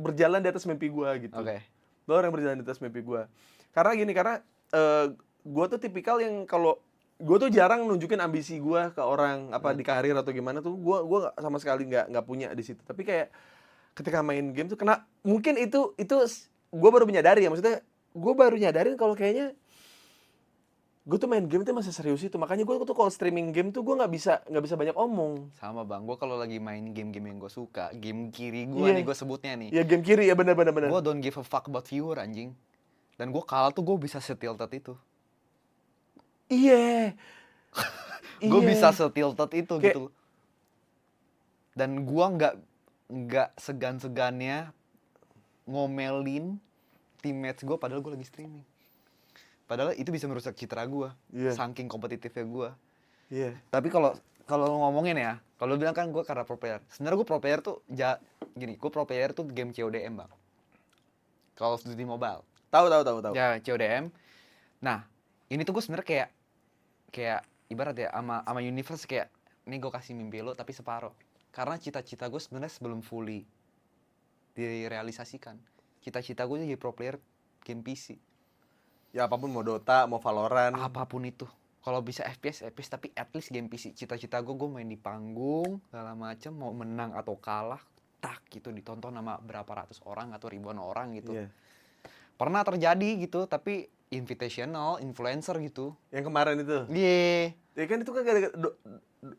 berjalan di atas mimpi gue gitu. Oke. Lo orang yang berjalan di atas mimpi gue. Karena gini, gue tuh tipikal yang kalau gue tuh jarang nunjukin ambisi gue ke orang di karir atau gimana tuh gue sama sekali nggak punya di situ. Tapi kayak ketika main game tuh mungkin itu gue baru menyadari ya, maksudnya gue baru nyadarin kalau kayaknya gue tuh main game tuh masih serius itu. Makanya gue tuh kalau streaming game tuh gue nggak bisa banyak omong. Sama bang, gue kalau lagi main game-game yang gue suka, game kiri gue nih gue sebutnya nih. Iya, game kiri ya, benar. Gue don't give a fuck about viewer anjing. Dan gue kalah tuh gue bisa setilted itu. Iya. Gue bisa setilted itu gitu. Dan gue nggak segan-segannya ngomelin teammates gue padahal gue lagi streaming. Padahal itu bisa merusak citra gue, saking kompetitifnya gue. Iya. Tapi kalau ngomongin ya, kalau bilang kan gue karena pro player. Sebenarnya gue pro player tuh gini, gue pro player tuh game CODM bang. Call of Duty Mobile. Tahu. Ya CODM. Nah, ini tuh gue sebenarnya kayak ibarat ya sama universe kayak ini gue kasih mimpi lo tapi separuh. Karena cita-cita gue sebenarnya sebelum fully direalisasikan. Cita-cita gue jadi pro player game PC. Ya apapun, mau Dota, mau Valorant. Apapun itu. Kalau bisa FPS tapi at least game PC. Cita-cita gue main di panggung segala macam, mau menang atau kalah gitu ditonton sama berapa ratus orang atau ribuan orang gitu. Iya. Pernah terjadi gitu, tapi invitational, influencer gitu. Yang kemarin itu. Iya. Ya kan itu kan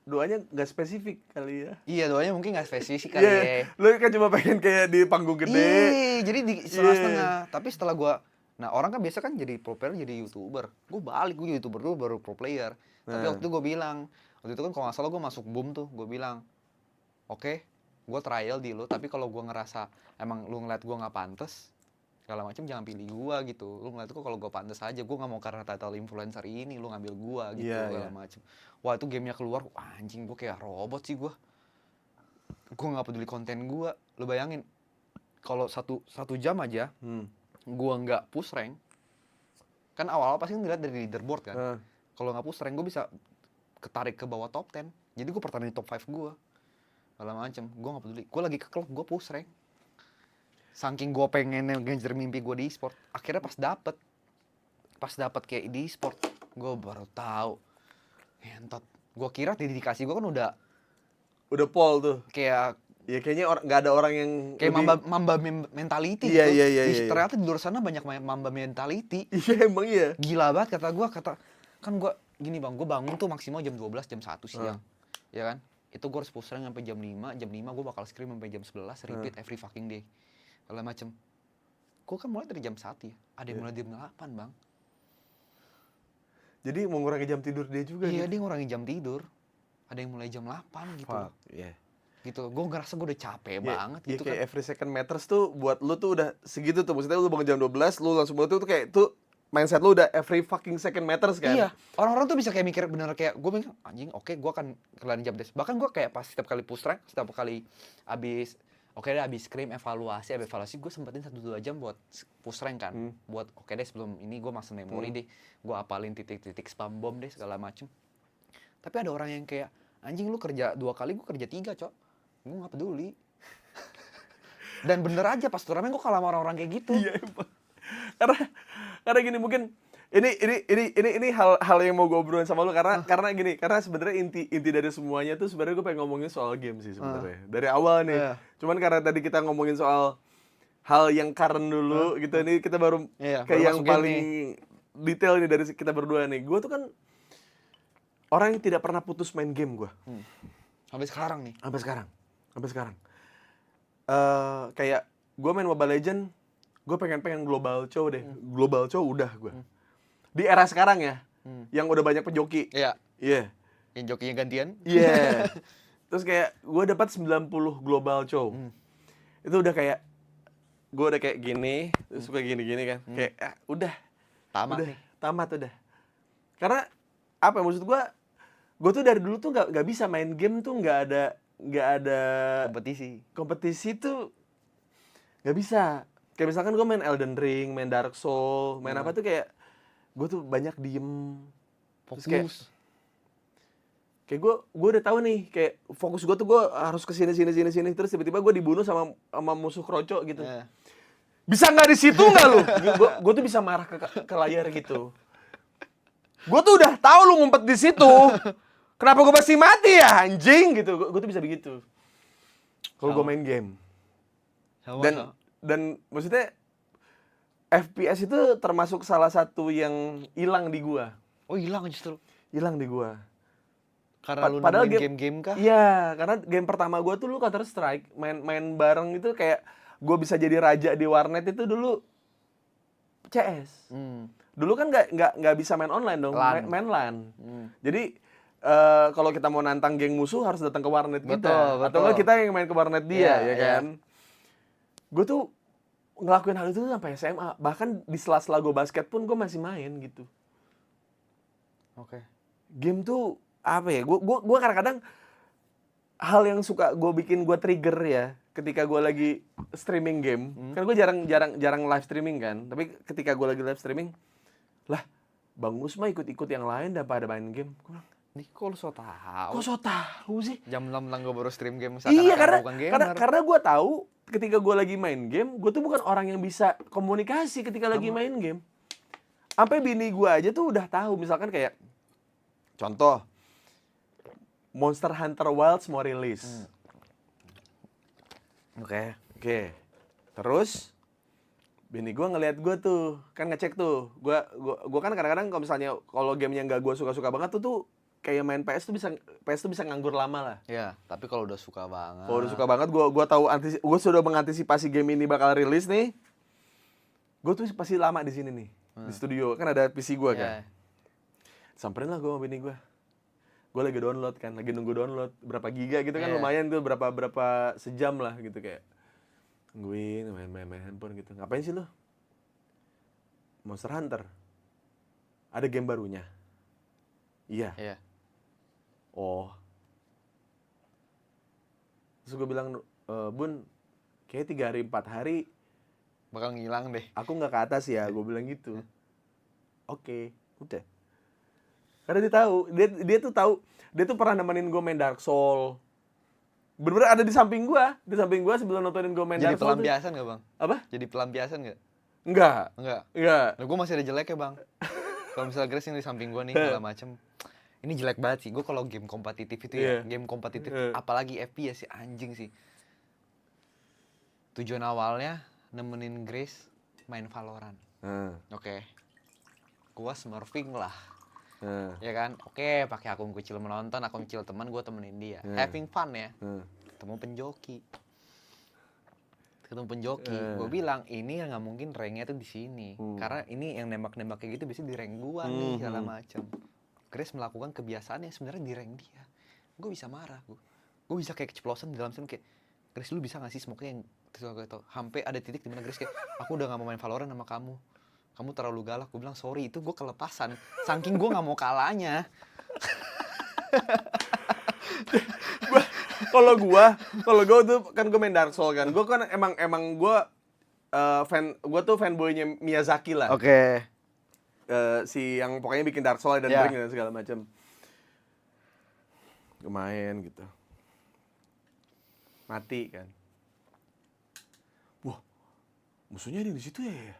doanya nggak spesifik kali ya. Iya, doanya mungkin nggak spesifik kali ya. Lu kan cuma pengen kayak di panggung gede. Iya, jadi di setengah-setengah. Tapi setelah nah orang kan biasa kan jadi pro player jadi YouTuber. Gue balik, gue jadi YouTuber dulu baru pro player. Tapi waktu itu gue bilang, waktu itu kan kalau nggak salah gue masuk boom tuh, gue bilang, oke, gue trial di lu, tapi kalau gue ngerasa emang lu ngeliat gue nggak pantes, segala macam jangan pilih gue gitu. Lu ngeliat gue kalau gue pantes aja, gue nggak mau karena title influencer ini lu ngambil gue gitu segala macam. Wah itu gamenya keluar, wah, anjing gue kayak robot sih gue nggak peduli konten gue. Lu bayangin kalau satu jam aja gue nggak push rank, kan awal-awal pasti ngeliat dari leaderboard kan. Kalau nggak push rank gue bisa ketarik ke bawah top 10. Jadi gue pertahanin top 5 gue segala macem. Gue nggak peduli, gue lagi ke klub gue push rank. Saking gue pengen ngejar mimpi gue di e-sport, akhirnya pas dapet kayak di e-sport, gue baru tahu ngentot. Gue kira dedikasi gue kan udah pol tuh. Kayak ya kayaknya nggak ada orang yang kayak mamba mentality iya, gitu. Iya. Ternyata di luar sana banyak mamba mentality. Iya emang iya. Gila banget kan gue gini bang, gue bangun tuh maksimal jam 12 jam 1 siang. Ya kan? Itu gue harus push rank sampai jam 5 gue bakal scrim sampai jam 11 repeat every fucking day. Segala macem. Gue kan mulai dari jam 1 ya. Ada yang mulai jam 8 bang. Jadi mau ngurangi jam tidur dia juga. Iya, dia ngurangi jam tidur. Ada yang mulai jam 8 gitu. Fuck, yeah. Gitu, gue ngerasa gue udah capek banget gitu kayak kan. every second matters tuh buat lu tuh udah segitu tuh. Maksudnya lu bangun jam 12, lu langsung mulai tuh kayak tuh mindset lu udah every fucking second matters kan. Iya, orang-orang tuh bisa kayak mikir bener kayak gue mikir anjing, oke, gue akan kelarin jam des. Bahkan gue kayak pas setiap kali push rank, setiap kali abis scrim evaluasi gue sempetin 1-2 jam buat push rank kan. Buat oke deh sebelum ini gue masuk memori deh, gue apalin titik-titik spam bom deh segala macem. Tapi ada orang yang kayak anjing lu kerja 2 kali, gue kerja 3 cok, gue nggak peduli. Dan bener aja pas turnamen gue kalah sama orang-orang kayak gitu. Iya emang. Karena gini, mungkin ini hal yang mau gue obrolin sama lu karena sebenarnya inti dari semuanya tuh sebenarnya gue pengen ngomongin soal game sih sebenarnya. Dari awal nih. Cuman karena tadi kita ngomongin soal hal yang current dulu gitu, ini kita baru kayak yang paling detail nih dari kita berdua nih. Gue tuh kan orang yang tidak pernah putus main game gue. Sampai sekarang nih. Sampai sekarang. Kayak gue main Mobile Legends, gue pengen global chow deh. Global chow udah gue. Di era sekarang ya, yang udah banyak pejoki. Iya. Iya. Yang jokinya gantian. Iya. Terus kayak gue dapat 90 global chow. Itu udah kayak gue udah kayak gini, terus kayak gini-gini kan. Kayak udah tamat udah. Karena apa ya, maksud gue tuh dari dulu tuh nggak bisa main game tuh nggak ada kompetisi tuh nggak bisa. Kayak misalkan gue main Elden Ring, main Dark Souls, main apa tuh kayak gue tuh banyak diem, fokus. Terus kayak, Kayak gue udah tahu nih, kayak fokus gue tuh gue harus ke sini, terus tiba-tiba gue dibunuh sama musuh kroco gitu. Bisa nggak di situ nggak lu? Gue tuh bisa marah ke layar gitu. Gue tuh udah tahu lu ngumpet di situ. Kenapa gue masih mati ya anjing gitu? Gue tuh bisa begitu. Kalau gue main game. Dan maksudnya FPS itu termasuk salah satu yang hilang di gua. Oh, hilang justru. Hilang di gua. Karena lu Padahal nemuin game-game kah? Iya, karena game pertama gua tuh lu Counter Strike, main bareng itu kayak gua bisa jadi raja di warnet itu dulu CS. Dulu kan nggak bisa main online dong, main LAN. Jadi kalau kita mau nantang geng musuh harus datang ke warnet kita. Atau enggak kita yang main ke warnet dia, ya kan? Gue tuh ngelakuin hal itu tuh sampai SMA. Bahkan di sela-sela gue basket pun gue masih main gitu. Oke. Game tuh apa ya? Gue kadang-kadang hal yang suka gue bikin gue trigger ya ketika gue lagi streaming game. Kan gue jarang live streaming kan. Tapi ketika gue lagi live streaming, lah Bang Usma ikut-ikut yang lain dan pada main game. Gue bilang, Nih kok lu so tau? kok so tahu sih? Jam 6 gue baru stream game. Iya, karena gue tahu ketika gue lagi main game, gue tuh bukan orang yang bisa komunikasi ketika lagi main game. Sampai bini gue aja tuh udah tahu, misalkan kayak contoh Monster Hunter Wilds mau rilis. Oke. Terus bini gue ngeliat gue tuh, kan ngecek tuh. Gue kan kadang-kadang kalau misalnya kalau game yang gak gue suka-suka banget tuh kayak main PS tuh bisa nganggur lama lah. Iya, tapi kalau udah suka banget. Kalau udah suka banget, gue sudah mengantisipasi game ini bakal rilis nih. Gue tuh pasti lama di sini nih, di studio. Kan ada PC gue kan. Samperin lah gue sama bini gue. Gue lagi download kan, lagi nunggu download berapa giga gitu kan, lumayan tuh berapa sejam lah gitu kayak. Nungguin main handphone gitu. Ngapain sih lo? Monster Hunter. Ada game barunya. Iya. Oh. Terus gue bilang, Bun, kayak 3 hari 4 hari bakal ngilang deh. Aku nggak ke atas ya, gue bilang gitu. Oke, udah. Karena dia tuh pernah nemenin gue main Dark Soul. Bener-bener ada di samping gue sebelum nontonin gue main Dark Soul. Jadi pelampiasan nggak bang? Apa? Jadi pelampiasan nggak? Enggak. Nah, gue masih ada jeleknya bang. Kalau misalnya Grace yang di samping gue nih segala macem, ini jelek banget sih. Gue kalau game kompetitif itu game kompetitif, apalagi FPS sih anjing sih. Tujuan awalnya nemenin Grace main Valorant. Oke. Gua smurfing lah. Ya kan? Oke, pakai akun kecil menonton, akun kecil teman, gue temenin dia. Having fun ya. Ketemu penjoki. Gue bilang ini yang nggak mungkin ranknya tuh di sini. Karena ini yang nembak-nembak kayak gitu biasanya di rank gua nih segala macem. Grace melakukan kebiasaan yang sebenarnya di rank dia. Gue bisa marah, gue bisa kayak keceplosan di dalam scene kayak, Grace lu bisa nggak sih smoke-nya yang terus gue tau. Sampai ada titik di mana Grace kayak, aku udah nggak mau main Valorant sama kamu. Kamu terlalu galak. Gue bilang sorry, itu gue kelepasan. Saking gue nggak mau kalahnya. Kalau gue tuh kan gue main Dark Soul kan. Gue kan emang gue tuh fanboynya Miyazaki lah. Oke. Si yang pokoknya bikin Dark Soul dan Brink dan segala macam. Gue main gitu. Mati kan. Wah, musuhnya ada di situ ya.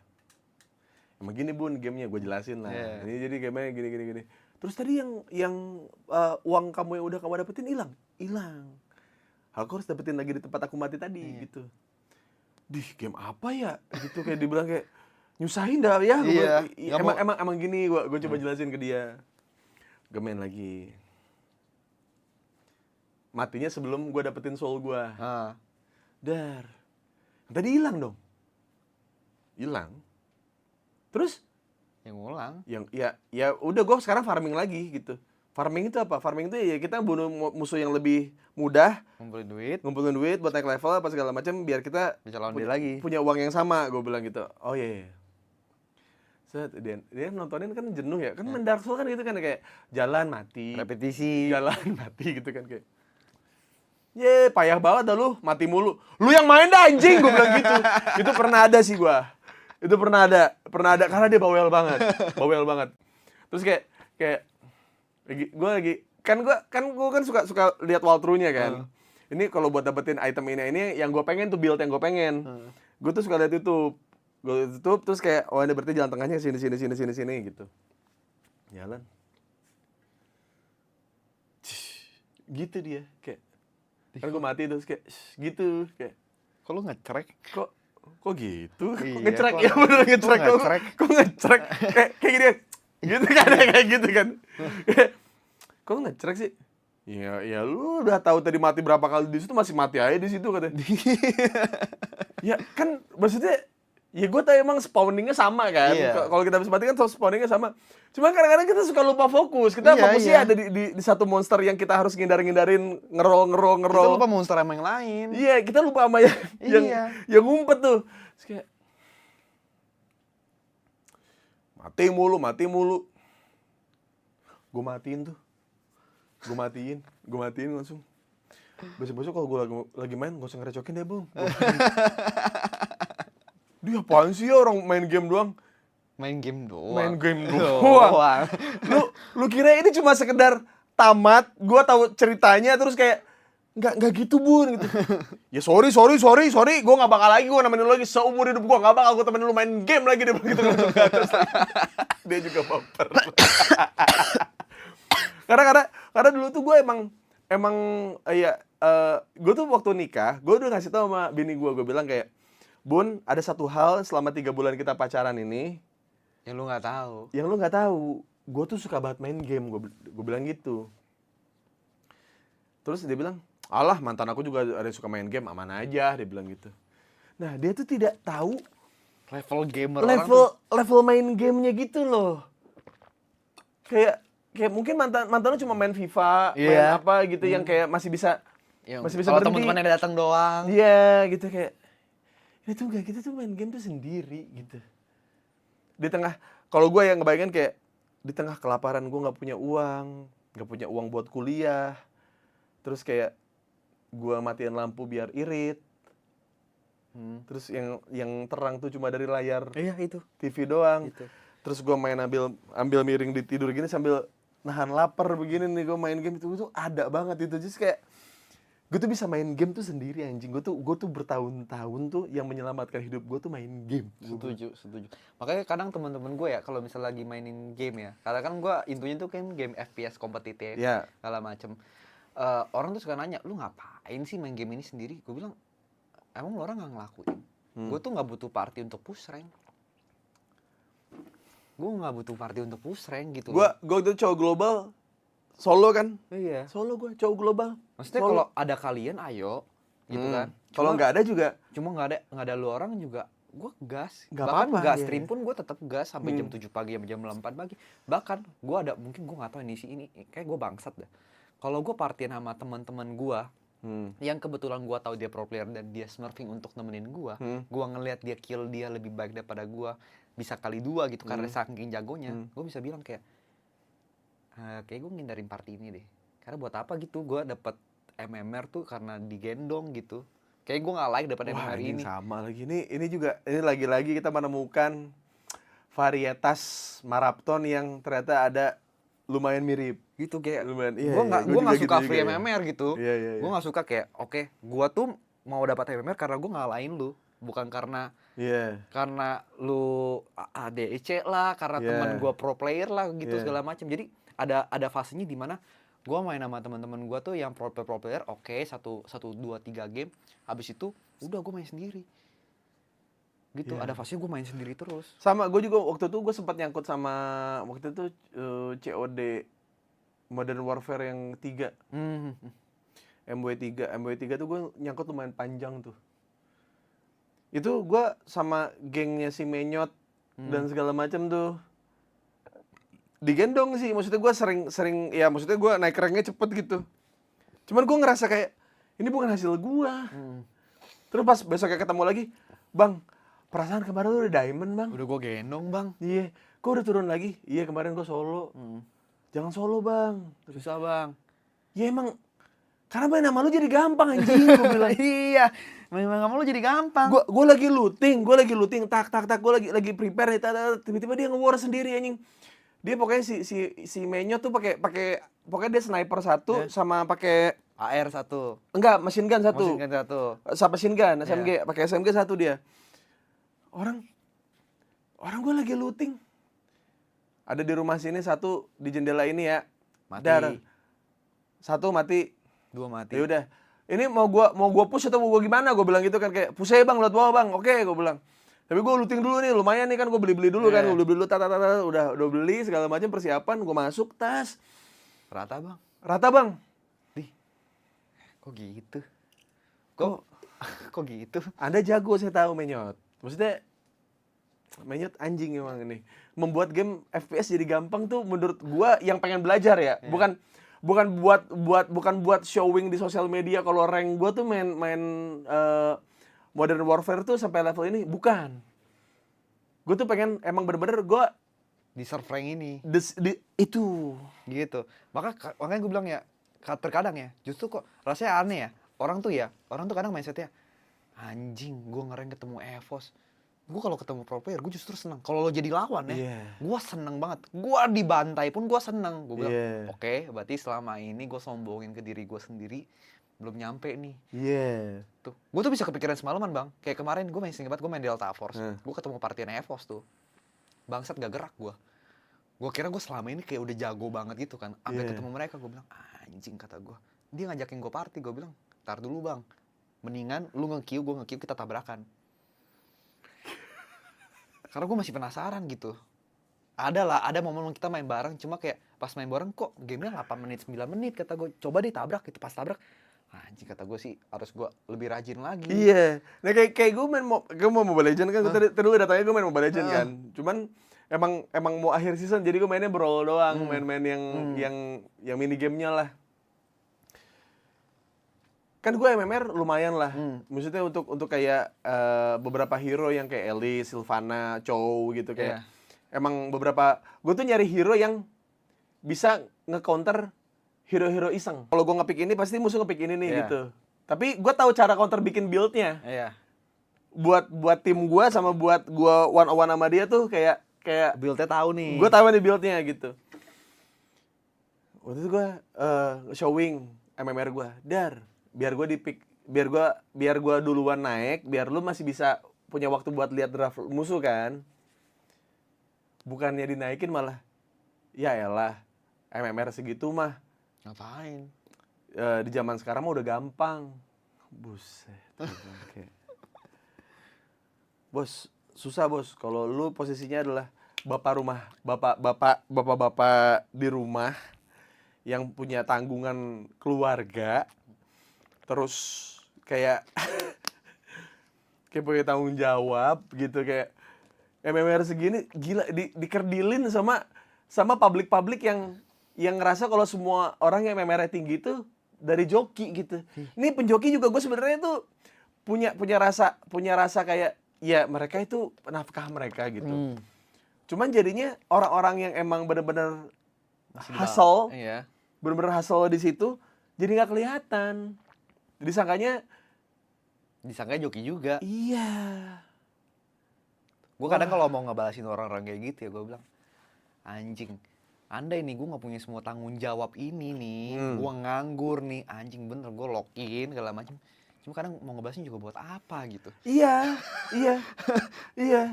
Emang gini Bun, gamenya gue jelasin lah. Ini jadi gamenya gini. Terus tadi yang uang kamu yang udah kamu dapetin hilang. Aku harus dapetin lagi di tempat aku mati tadi gitu. Dih, game apa ya? Gitu kayak dibilang kayak nyusahin dah ya. Emang gini gue coba jelasin ke dia. Gue main lagi. Matinya sebelum gue dapetin soul gue. Dar. Tadi hilang dong. Hilang. Terus yang ngulang. Ya udah gue sekarang farming lagi gitu. Farming itu apa? Farming itu ya kita bunuh musuh yang lebih mudah, ngumpulin duit buat naik level apa segala macam biar kita bisa lawan dia lagi. Punya uang yang sama, gue bilang gitu. Oh iya. Set dia nontonin kan jenuh ya. Kan main Dark Souls kan gitu kan kayak jalan mati, repetisi, jalan mati gitu kan kayak. Payah banget dah lu, mati mulu. Lu yang main dah anjing, gue bilang gitu. Itu pernah ada sih gue. Itu pernah ada karena dia bawel banget. Terus kayak gue lagi kan suka lihat walkthrough-nya kan. Ini kalau buat dapetin item ini yang gue pengen tuh, build yang gue pengen. Gue tuh suka lihat YouTube. Gue YouTube terus kayak ini berarti jalan tengahnya sini gitu. Jalan. Gitu dia kayak. Kan gue mati terus kayak gitu kayak. Kalau ngecrek? Kok gitu? Kok Iya, ngecrek? kok- Ya bener ngecrek. kok ngecrek? Kok ngecrek? Kayak gini. Gitu kan, kayak gitu kan. Kok ngecrek sih? Ya lu udah tahu tadi mati berapa kali di situ, masih mati aja di situ katanya. Ya kan maksudnya ya gue tahu emang spawningnya sama kan. Iya. Kalau kita habis mati kan spawningnya sama. Cuma kadang-kadang kita suka lupa fokus. Kita Iya, fokusnya iya. ada di satu monster yang kita harus ngindarin, ngerol. Kita lupa monster sama yang lain. Iya, kita lupa sama Iya. yang ngumpet tuh. Terus kayak mati mulu. Gue matiin tuh. Gue matiin langsung. Besok-besok kalau gue lagi main, gak usah ngerecokin deh, Bung. Dia apaan sih ya orang main game doang? Main game doang. Main game doang. Lu kira ini cuma sekedar tamat, gua tahu ceritanya terus kayak nggak gitu Bun gitu. Ya sorry, gua nggak bakal lagi gua nemenin lu lagi seumur hidup gua, nggak bakal gua temenin lu main game lagi deh begitu langsung ke atas. Dia juga baper. karena dulu tuh gua emang gua tuh waktu nikah, gua udah ngasih tau sama bini gua bilang kayak, Bun, ada satu hal selama 3 bulan kita pacaran ini Yang lu nggak tahu. gue tuh suka banget main game, gue bilang gitu. Terus dia bilang, alah mantan aku juga ada yang suka main game, aman aja, dia bilang gitu. Nah dia tuh tidak tahu Level gamer orang tuh. level main gamenya gitu loh. Kayak mungkin mantan lu cuma main FIFA, main Iya. apa gitu yang kayak masih bisa Kalau berhenti. teman-teman yang datang doang. Iya gitu kayak itu enggak, kita tuh main game tuh sendiri gitu. Di tengah, kalau gue yang ngebayangin kayak di tengah kelaparan gue nggak punya uang buat kuliah, terus kayak gue matiin lampu biar irit, terus yang terang tuh cuma dari layar Iya itu. TV doang, Itu. terus gue main ambil miring di tidur gini sambil nahan lapar begini nih, gue main game itu ada banget itu, just kayak gue tuh bisa main game tuh sendiri anjing. Gue tuh bertahun-tahun tuh yang menyelamatkan hidup gue tuh main game. Setuju. Makanya kadang teman-teman gue ya kalau misalnya lagi mainin game ya, karena kan gue intunya tuh kan game FPS kompetitif, Ya. segala macem. Orang tuh suka nanya, lu ngapain sih main game ini sendiri? Gue bilang, emang lu orang nggak ngelakuin? Gue tuh nggak butuh party untuk push rank. Gue nggak butuh party untuk push rank gitu. Gue tuh cowok global, solo kan? Iya. Solo gue cowok global. Maksudnya Solo. kalau ada kalian, ayo, gitu kan. Kalau nggak ada juga, Cuma nggak ada lu orang juga, gue gas. Nggak Bahkan apa-apa, nggak iya. stream pun gue tetap gas sampai jam 7 pagi sampai jam 4 pagi. Bahkan gue ada, mungkin gue nggak tahu ini kayak gue bangsat dah. Kalau gue partien sama teman-teman gue yang kebetulan gue tahu dia pro player dan dia smurfing untuk nemenin gue ngelihat dia kill dia lebih baik daripada gue bisa kali 2 gitu karena saking jagonya, gue bisa bilang kayak kayak gue ngindarin party ini deh. Karena buat apa gitu, gue dapet MMR tuh karena digendong gitu. Kayak gue nggak like daripada MMR ini. sama lagi. Ini juga, ini lagi-lagi kita menemukan varietas Marapton yang ternyata ada lumayan mirip. Gitu kayak Lumayan, gue nggak suka free MMR gitu. Iya. Gue nggak suka kayak oke, gue tuh mau dapat MMR karena gue ngalahin lu, bukan karena Iya. lu ADC lah, karena Yeah. teman gue pro player lah gitu Yeah. segala macam. Jadi ada fasenya di mana gue main sama teman-teman gue tuh yang pro player, oke, 1, 2, 3 game, habis itu udah gue main sendiri. Gitu, Yeah. ada fasenya gue main sendiri terus. Sama, gue juga waktu itu gue sempat nyangkut sama waktu itu COD Modern Warfare yang 3. MW3 tuh gue nyangkut lumayan panjang tuh. Itu gue sama gengnya si Menyot dan segala macam tuh digendong sih. Maksudnya gue sering ya, maksudnya gue naik ranknya cepet gitu. Cuman gue ngerasa kayak ini bukan hasil gue. Terus pas besoknya ketemu lagi, Bang, perasaan kemarin lu udah diamond, Bang. Udah gue gendong, Bang. Iya, kok udah turun lagi? Iya, kemarin gue solo. Jangan solo, Bang. Susah, Bang. Ya emang karena main sama lu jadi gampang anjing, gue bilang. Iya, memang kamu lu jadi gampang. Gue lagi looting, tak, gue lagi prepare nih, tiba-tiba dia nge-war sendiri anjing. Dia pokoknya si Menyo tuh pakai pokoknya dia sniper satu sama pakai AR 1. enggak machine gun satu. Machine gun 1. Sama machine gun, SMG, pakai SMG satu dia. Orang gue lagi looting. Ada di rumah sini satu di jendela ini ya. Mati. Dar. Satu mati. 2 mati. Ya udah. Ini mau gua push atau mau gua gimana? Gua bilang gitu kan kayak push aja Bang, lihat bawah Bang. Oke, gua bilang. Tapi gua looting dulu nih, lumayan nih kan gua beli-beli dulu kan. Gua beli dulu udah beli segala macam persiapan, gua masuk tas. Rata, Bang. Rata, Bang. Kok gitu? Kok gitu? Anda jago saya tahu Menyot. Maksudnya Menyot anjing emang ini. Membuat game FPS jadi gampang tuh menurut gua yang pengen belajar ya. Bukan buat showing di sosial media kalau rank gua tuh main Modern Warfare tuh sampai level ini, bukan. Gue tuh pengen emang bener-bener gua Di serve rank ini. Itu. Gitu. Makanya gue bilang ya, terkadang ya, justru kok rasanya aneh ya. Orang tuh kadang mindsetnya, anjing, gue ngerank ketemu EVOS. Gue kalau ketemu pro player, gue justru seneng. Kalau lo jadi lawan ya, gue seneng banget. Gue dibantai pun gue seneng. Gue bilang, oke, berarti selama ini gue sombongin ke diri gue sendiri, belum nyampe nih. Tuh, gue tuh bisa kepikiran semalaman Bang. Kayak kemarin gue main Singapura, gue main Delta Force. Gue ketemu partian EVOS tuh. Bangsat gak gerak gue. Gue kira gue selama ini kayak udah jago banget gitu kan. Sampai ketemu mereka, gue bilang, anjing kata gue. Dia ngajakin gue party, gue bilang, tar dulu Bang. Mendingan lu nge-queue, gue nge-queue, kita tabrakan. Karena gue masih penasaran gitu. Ada momen kita main bareng, cuma kayak pas main bareng kok gamenya 8 menit, 9 menit kata gue. Coba deh tabrak gitu, pas tabrak. Anjing kata gue sih harus gue lebih rajin lagi. Iya. Nah kayak gue mau Mobile Legends kan, gue tadi lu udah tanya gue main Mobile Legends kan. Cuman emang mau akhir season jadi gue mainnya brawl doang, main-main yang mini gamenya lah. Kan gue MMR lumayan lah. Maksudnya untuk kayak beberapa hero yang kayak Elise, Sylvana, Chow gitu kayak. Emang beberapa gue tuh nyari hero yang bisa nge-counter hero-hero iseng. Kalau gue nge-pick ini pasti musuh nge-pick ini nih gitu. Tapi gue tahu cara counter bikin build-nya. Buat tim gue sama buat gue one-on-one sama dia tuh kayak build-nya tahu nih. Gue tahu nih build-nya gitu. Waktu itu gue showing MMR gue, Dar, biar gue di-pick, biar gue duluan naik, biar lu masih bisa punya waktu buat lihat draft musuh kan. Bukannya dinaikin malah, ya elah, MMR segitu mah. Ngapain? Di zaman sekarang mah udah gampang. Buset. Bos, susah bos. Kalau lu posisinya adalah bapak di rumah yang punya tanggungan keluarga, terus kayak punya tanggung jawab gitu, kayak MMR segini gila dikerdilin sama publik yang ngerasa kalau semua orang yang MMR tinggi itu dari joki gitu. Ini penjoki juga gue sebenarnya tuh punya rasa kayak ya mereka itu nafkah mereka gitu. Cuman jadinya orang-orang yang emang bener-bener hustle, bener-bener hustle di situ jadi nggak kelihatan. Disangkanya joki juga. Iya. Gue kadang kalau mau ngebalasin orang-orang kayak gitu ya gue bilang, anjing, andai nih gue nggak punya semua tanggung jawab ini nih, gue nganggur nih, anjing bener gue lock-in segala macam. Cuma kadang mau ngebalasin juga buat apa gitu. Iya.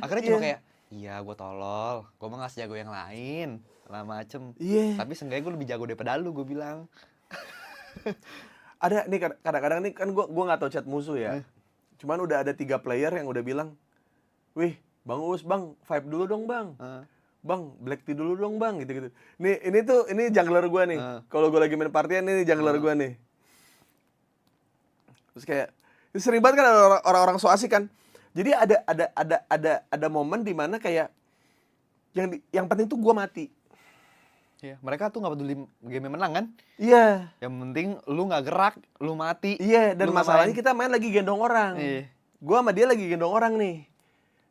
Akhirnya cuma kayak, iya gue tolol, gue mah nggak sejago yang lain, segala macem. Tapi seenggaknya gue lebih jago daripada lu, gue bilang. Ada nih kadang-kadang nih kan gue nggak tahu chat musuh ya. Cuman udah ada 3 player yang udah bilang, wih Bang Uus, Bang, vibe dulu dong Bang. Bang, black tea dulu dong Bang, gitu-gitu. Ini jungler gue nih. Kalau gue lagi main partian, ini jungler gue nih. Terus kayak, sering banget kan orang-orang so asik kan. Jadi ada momen di mana kayak yang penting tuh gue mati. Iya, mereka tuh nggak peduli game menang kan? Iya. Yang penting lu nggak gerak, lu mati. Iya, dan masalahnya kita main lagi gendong orang. Gue sama dia lagi gendong orang nih.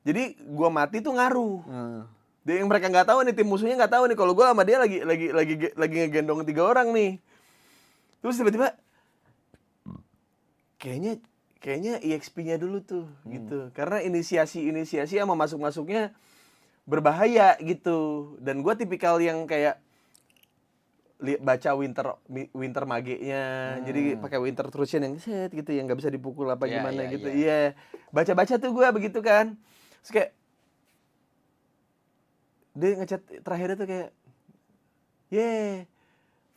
Jadi gue mati tuh ngaruh. Dia yang mereka nggak tahu nih, tim musuhnya nggak tahu nih kalau gue sama dia lagi ngegendong 3 orang nih. Terus tiba-tiba kayaknya EXP-nya dulu tuh gitu. Karena inisiasi sama masuknya berbahaya gitu. Dan gue tipikal yang kayak baca winter mage-nya, jadi pakai winter trucian yang set gitu, yang nggak bisa dipukul apa Iya, gimana iya, gitu. iya. Iya, baca-baca tuh gue begitu kan. Terus kayak dia ngechat terakhirnya tuh kayak,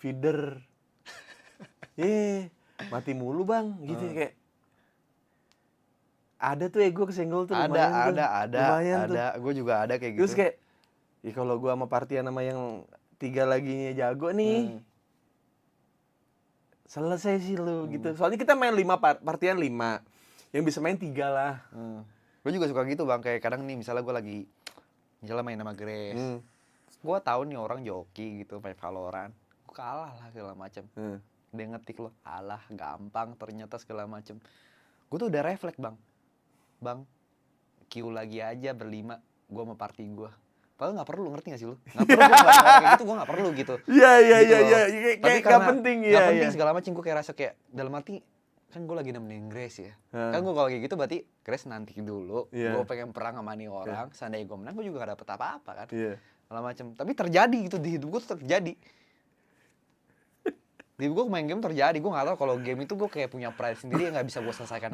feeder, mati mulu bang, gitu kayak. Ada tuh ego kesenggol tuh lumayan tuh. Lumayan tuh. Ada. Gue juga ada kayak gitu. Terus kayak, ya kalau gue sama partian sama yang 3 laginya jago nih, selesai sih lu gitu. Soalnya kita main 5 partian 5. Yang bisa main 3 lah. Gue juga suka gitu bang, kayak kadang nih misalnya gue lagi misalnya main sama Grace. Gue tahu nih orang joki gitu main Valorant. Gue kalah lah segala macem. Dia ngetik lo, alah gampang ternyata segala macem. Gue tuh udah refleks bang. Bang, queue lagi aja berlima, gue sama party gue. Padahal nggak perlu, ngerti gak sih lu? Nggak perlu gue kayak gitu, gue nggak perlu gitu. Iya. Tapi Kayak karena nggak penting nggak ya. penting segala macam, gue kayak rasa kayak dalam hati kan gue lagi nemenin Grace ya. Kan gue kalau kayak gitu berarti Grace nanti dulu. Gue pengen perang sama nih orang. Seandainya gue menang, gue juga gak dapet apa-apa kan. Segala macam. Tapi terjadi gitu di hidup gue tuh terjadi. Di gue main game terjadi, gue nggak tahu kalau game itu gue kayak punya pride sendiri yang nggak bisa gue selesaikan.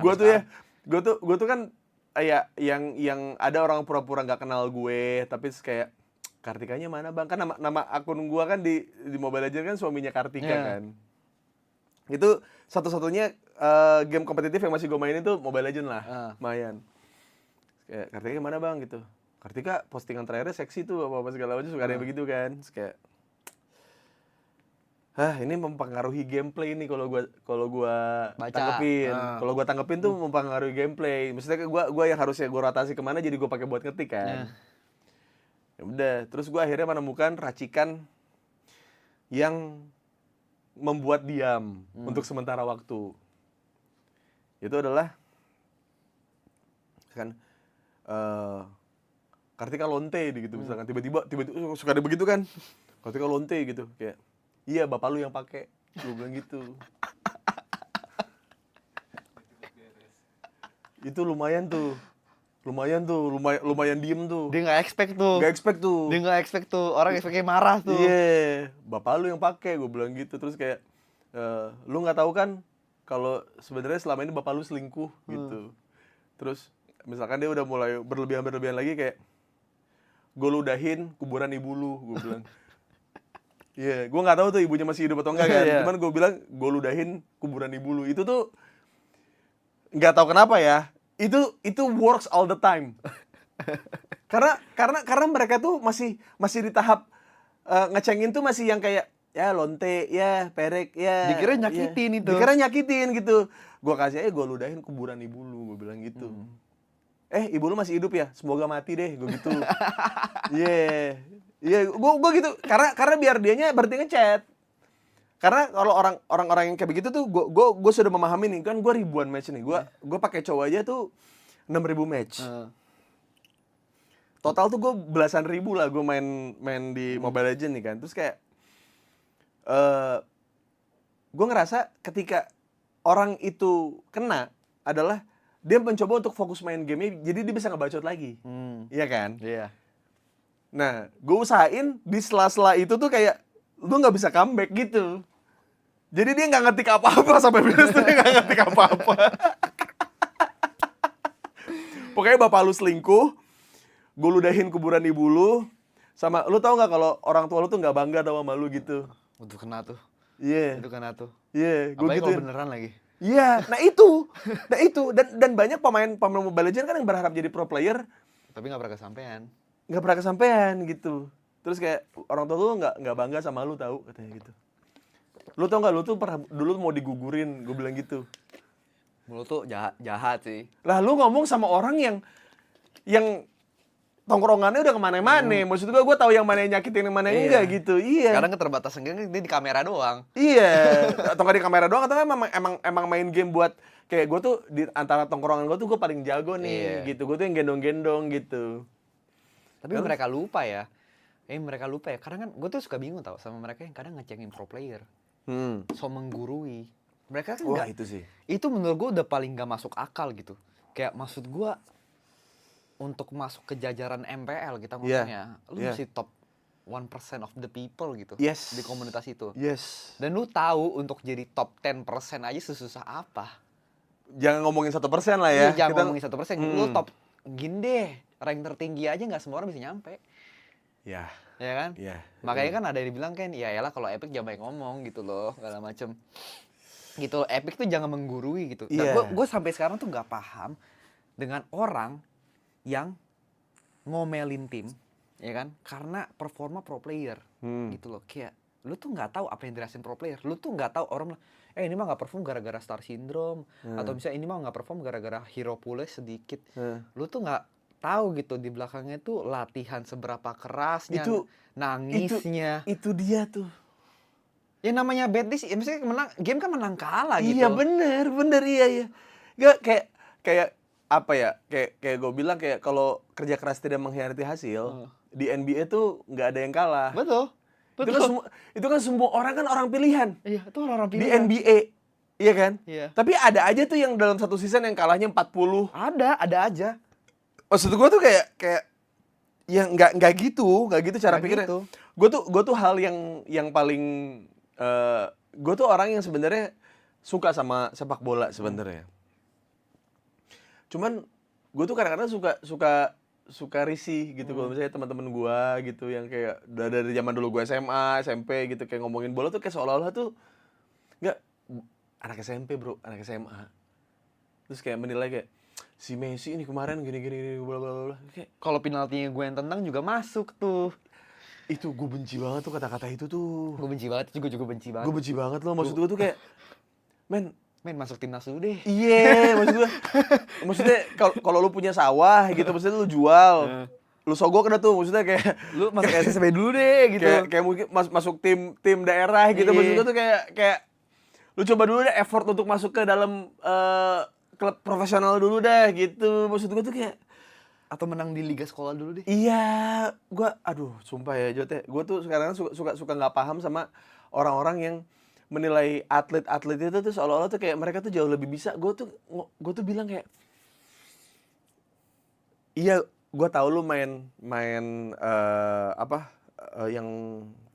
Gue tuh kan kayak yang ada orang pura-pura nggak kenal gue, tapi kayak Kartikanya mana bang? Kan nama akun gue kan di Mobile Legends kan suaminya Kartika kan. Itu satu-satunya game kompetitif yang masih gue mainin tuh Mobile Legends lah, lumayan. Kayak Kartikanya mana bang gitu. Kartika postingan terakhirnya seksi tuh apa segala macam, suka ada yang begitu kan. Terus kayak ini mempengaruhi gameplay nih kalau gua tanggepin. Kalau gua tanggepin tuh mempengaruhi gameplay. Maksudnya gua yang harusnya gua rotasi kemana jadi gua pakai buat ngetik kan. Ya udah, terus gua akhirnya menemukan racikan yang membuat diam untuk sementara waktu. Itu adalah kan Kartika lonte gitu misalkan tiba-tiba suka ada begitu kan. Kartika lonte gitu kayak iya, bapak lu yang pakai. Gue bilang gitu. Itu lumayan diem tuh. Dia nggak expect tuh. Orang expectnya marah tuh. Iya, bapak lu yang pakai. Gue bilang gitu. Terus kayak, lu nggak tahu kan kalau sebenarnya selama ini bapak lu selingkuh gitu. Terus misalkan dia udah mulai berlebihan lagi kayak, gue ludahin kuburan ibu lu. Gue bilang. Gue nggak tahu tuh ibunya masih hidup atau enggak kan. Cuman gue bilang gue ludahin kuburan ibu lu. Itu tuh nggak tahu kenapa ya. Itu works all the time. karena mereka tuh masih di tahap ngecengin tuh masih yang kayak ya lonte, ya perek, ya. Dikira nyakitin itu. Dikira nyakitin gitu. Gue kasih gue ludahin kuburan ibu lu. Gue bilang gitu. Ibu lu masih hidup ya? Semoga mati deh. Gue gitu. Iya, gue gitu. Karena biar dianya berarti ngechat. Karena kalau orang-orang yang kayak begitu tuh, gue sudah memahami nih kan, gue ribuan match nih. Gue pakai cowok aja tuh 6.000 match. Total tuh gue belasan ribu lah gue main di Mobile Legends nih kan. Terus kayak gue ngerasa ketika orang itu kena adalah dia mencoba untuk fokus main game-nya, jadi dia bisa ngebacot lagi. Iya kan? Iya. Nah, gue usahain di sela-sela itu tuh kayak lu nggak bisa comeback gitu. Jadi dia nggak ngetik apa-apa sampai beres tuh, dia nggak ngetik apa-apa. Pokoknya bapak lu selingkuh, gue ludahin kuburan ibu lu, sama lu tau nggak kalau orang tua lu tuh nggak bangga tau sama lu gitu. Itu kena tuh. Iya. Itu kena tuh. Iya, gue Apalagi gitu. kalau beneran lagi. Iya, nah itu dan banyak pemain Mobile Legends kan yang berharap jadi pro player, tapi nggak pernah kesampean. Nggak pernah kesampean gitu. Terus kayak orang tua lu nggak bangga sama lu tahu katanya gitu. Lu tau nggak, lu tuh pernah dulu mau digugurin, gue bilang gitu. Mulut tuh jahat sih. Lah lu ngomong sama orang yang tongkrongannya udah kemana-mana. Maksud gue tahu yang mana yang nyakitin, yang mana yang enggak gitu. Iya. Kadang keterbatasan dia di kamera doang. Iya. Atau nggak di kamera doang, atau emang main game buat kayak gue tuh di antara tongkrongan gue tuh gue paling jago nih gitu. Gue tuh yang gendong-gendong gitu. Tapi mereka lupa ya. Karena kan gue tuh suka bingung tau sama mereka yang kadang ngecengin pro player. So menggurui. Mereka kan enggak. Itu sih. Itu menurut gue udah paling gak masuk akal gitu. Kayak maksud gue, untuk masuk ke jajaran MPL kita Iya. ngomongnya, lu Iya. mesti top 1% of the people gitu Yes. di komunitas itu. Yes. Dan lu tahu untuk jadi top 10% aja sesusah apa. Jangan ngomongin 1% lah Iya, ya. jangan ngomongin 1%. Lu Hmm. top gini deh, rank tertinggi aja nggak semua orang bisa nyampe. Ya. Ya kan? Ya. Makanya kan ada yang bilang kan, ya elah kalau Epic jangan banyak ngomong gitu loh, segala macem. Gitu loh, Epic tuh jangan menggurui gitu. Dan Iya. gue sampai sekarang tuh nggak paham dengan orang yang ngomelin tim, ya kan? Karena performa pro player, gitu loh. Kayak lu tuh nggak tahu apa yang dirasain pro player. Lu tuh nggak tahu orang bilang, ini mah nggak perform gara-gara star syndrome, atau misalnya ini mah nggak perform gara-gara hero poolnya sedikit. Lu tuh nggak tahu gitu di belakangnya tuh latihan seberapa kerasnya, nangisnya. Itu dia tuh. Ya namanya bad days, ya maksudnya menang, game kan menang kalah gitu. Iya bener iya. Gak kayak apa ya? Kayak gue bilang kayak kalau kerja keras tidak mengkhianati hasil, di NBA tuh nggak ada yang kalah. Betul. Itu kan semua orang kan orang pilihan. Iya, itu orang Di pilihan. NBA. Iya kan? Iya. Tapi ada aja tuh yang dalam satu season yang kalahnya 40. Ada aja. Maksud gue tuh kayak ya nggak gitu cara Nggak pikirnya. gitu. Gue tuh hal yang paling gue tuh orang yang sebenarnya suka sama sepak bola sebenarnya. Cuman gue tuh kadang-kadang suka risih gitu kalau misalnya teman-teman gue gitu yang kayak dari zaman dulu gue SMA, SMP gitu kayak ngomongin bola tuh kayak seolah-olah tuh nggak anak SMP bro, anak SMA. Terus kayak menilai kayak si Messi ini kemarin gini bla bla bla. Kayak Kalau penaltinya gue yang tendang juga masuk tuh. itu gue benci banget tuh kata-kata itu tuh. Gue benci banget, juga benci banget. Gue benci banget loh, maksud gue tuh kayak men masuk timnas dulu deh. iya, maksudnya kalau lu punya sawah gitu, maksudnya lu jual, lu sogok dah tuh, maksudnya kayak Lu masuk SSB dulu deh gitu. kayak mungkin masuk tim daerah gitu, maksud gue tuh kayak lu coba dulu deh effort untuk masuk ke dalam klub profesional dulu deh gitu, maksud gue tuh kayak Atau menang di liga sekolah dulu deh. iya, aduh sumpah ya Jote, gue tuh sekarang suka nggak paham sama orang-orang yang menilai atlet itu tuh seolah-olah tuh kayak mereka tuh jauh lebih bisa. Gue tuh bilang kayak iya, gue tahu lu main yang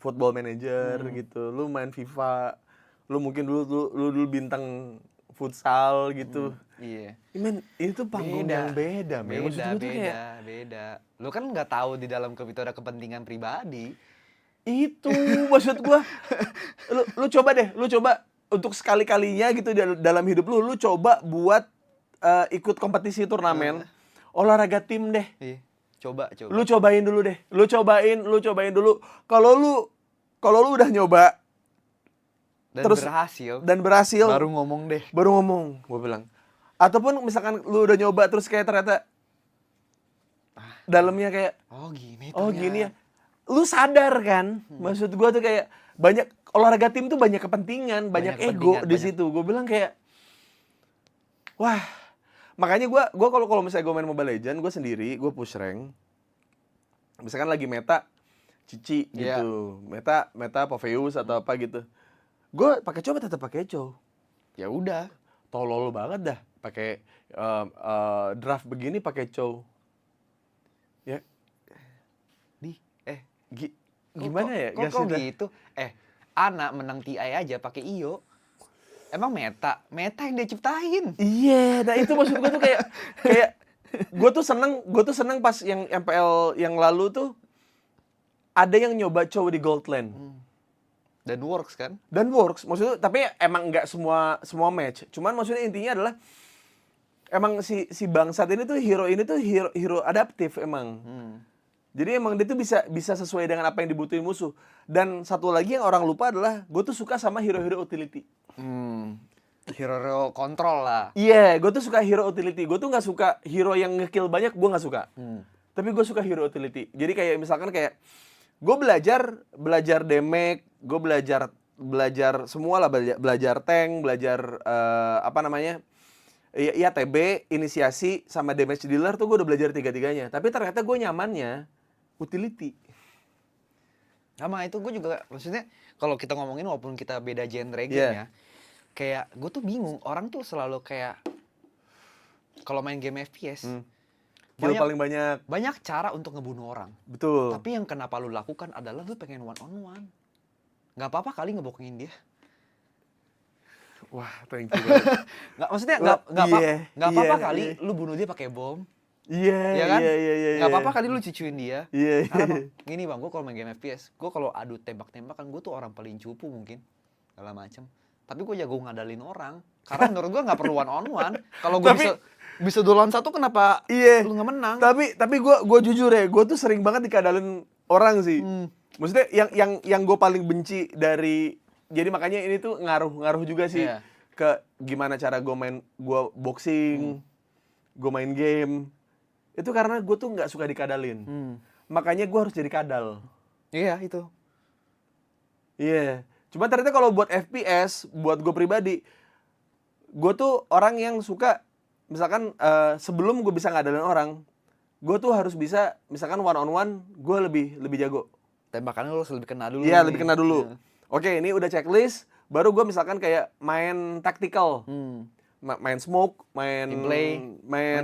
football manager gitu, lu main FIFA, lu mungkin dulu bintang futsal gitu. Iya. Men, ini tuh panggung yang beda, men. Maksud gue tuh kayak beda. Lu kan nggak tahu di dalam klub itu ada kepentingan pribadi. itu maksud gua. Lu coba deh, untuk sekali-kalinya gitu dalam hidup lu coba buat ikut kompetisi turnamen olahraga tim deh. Iya. Coba. Lu cobain dulu deh. Lu cobain dulu. Kalau lu udah nyoba dan berhasil baru ngomong deh. Baru ngomong, gua bilang. Ataupun misalkan lu udah nyoba terus kayak ternyata dalamnya kayak gini ya. Lu sadar kan? Maksud gua tuh kayak banyak olahraga tim tuh banyak kepentingan, banyak ego di situ. Gua bilang kayak wah, makanya gua kalau misalnya gua main Mobile Legends, gua sendiri, gua push rank. Misalkan lagi meta Cici gitu. Meta Popheus atau apa gitu. Gua pakai coba tetap pakai cow. Ya udah, tolol banget dah pakai draft begini pakai cow. Ya. Gimana ya? Kok gitu? Ana menang TI aja pakai IO. Emang meta yang dia ciptain. Iya, nah itu maksud gue tuh kayak gue tuh seneng pas yang MPL yang lalu tuh ada yang nyoba cow di Goldland. Dan works kan? Maksudnya tapi emang nggak semua match. Cuman maksudnya intinya adalah emang si bangsat ini tuh hero adaptif emang. Jadi emang dia tuh bisa sesuai dengan apa yang dibutuhin musuh. Dan satu lagi yang orang lupa adalah gue tuh suka sama hero-hero utility. Hero kontrol lah. Iya, gue tuh suka hero utility. Gue tuh nggak suka hero yang ngekill banyak, gue nggak suka. Tapi gue suka hero utility. Jadi kayak misalkan kayak gue belajar damage, gue belajar semua lah, belajar tank, belajar Iya TB, inisiasi, sama damage dealer tuh gue udah belajar tiga-tiganya. Tapi ternyata gue nyamannya utility. Sama itu gue juga, maksudnya kalau kita ngomongin walaupun kita beda genre game ya, kayak gue tuh bingung, orang tuh selalu kayak kalau main game FPS, kill paling banyak. Banyak cara untuk ngebunuh orang. Betul. Tapi yang kenapa lu lakukan adalah lu pengen one on one. Gak apa-apa kali ngebokongin dia. Wah, thank you banget. Nggak, maksudnya Iya, nggak apa-apa iya, kali iya. lu bunuh dia pakai bom. Iya, Ya kan? iya. Nggak apa-apa kali lu cucuin dia. Iya. Karena gini bang, gue kalau main game FPS, gue kalau adu tembak-tembakan gue tuh orang paling cupu mungkin, segala macem. Tapi gue jago ngadalin orang. Karena menurut gue nggak perlu one on one. Kalau gue bisa 2 lawan 1, kenapa Iya. lu nggak menang? Tapi gue jujur ya, gue tuh sering banget dikadalin orang sih. Maksudnya yang gue paling benci dari, jadi makanya ini tuh ngaruh juga sih ke gimana cara gue boxing, gue main game. Itu karena gue tuh nggak suka dikadalin. Makanya gue harus jadi kadal. Iya itu. Iya. Cuma ternyata kalau buat FPS, buat gue pribadi, gue tuh orang yang suka, misalkan sebelum gue bisa ngadalin orang, gue tuh harus bisa, misalkan one on one, gue lebih jago. Tembakannya lu harus lebih kena dulu. Iya, lebih kena dulu. Oke, ini udah checklist, baru gue misalkan kayak main tactical. Main smoke, main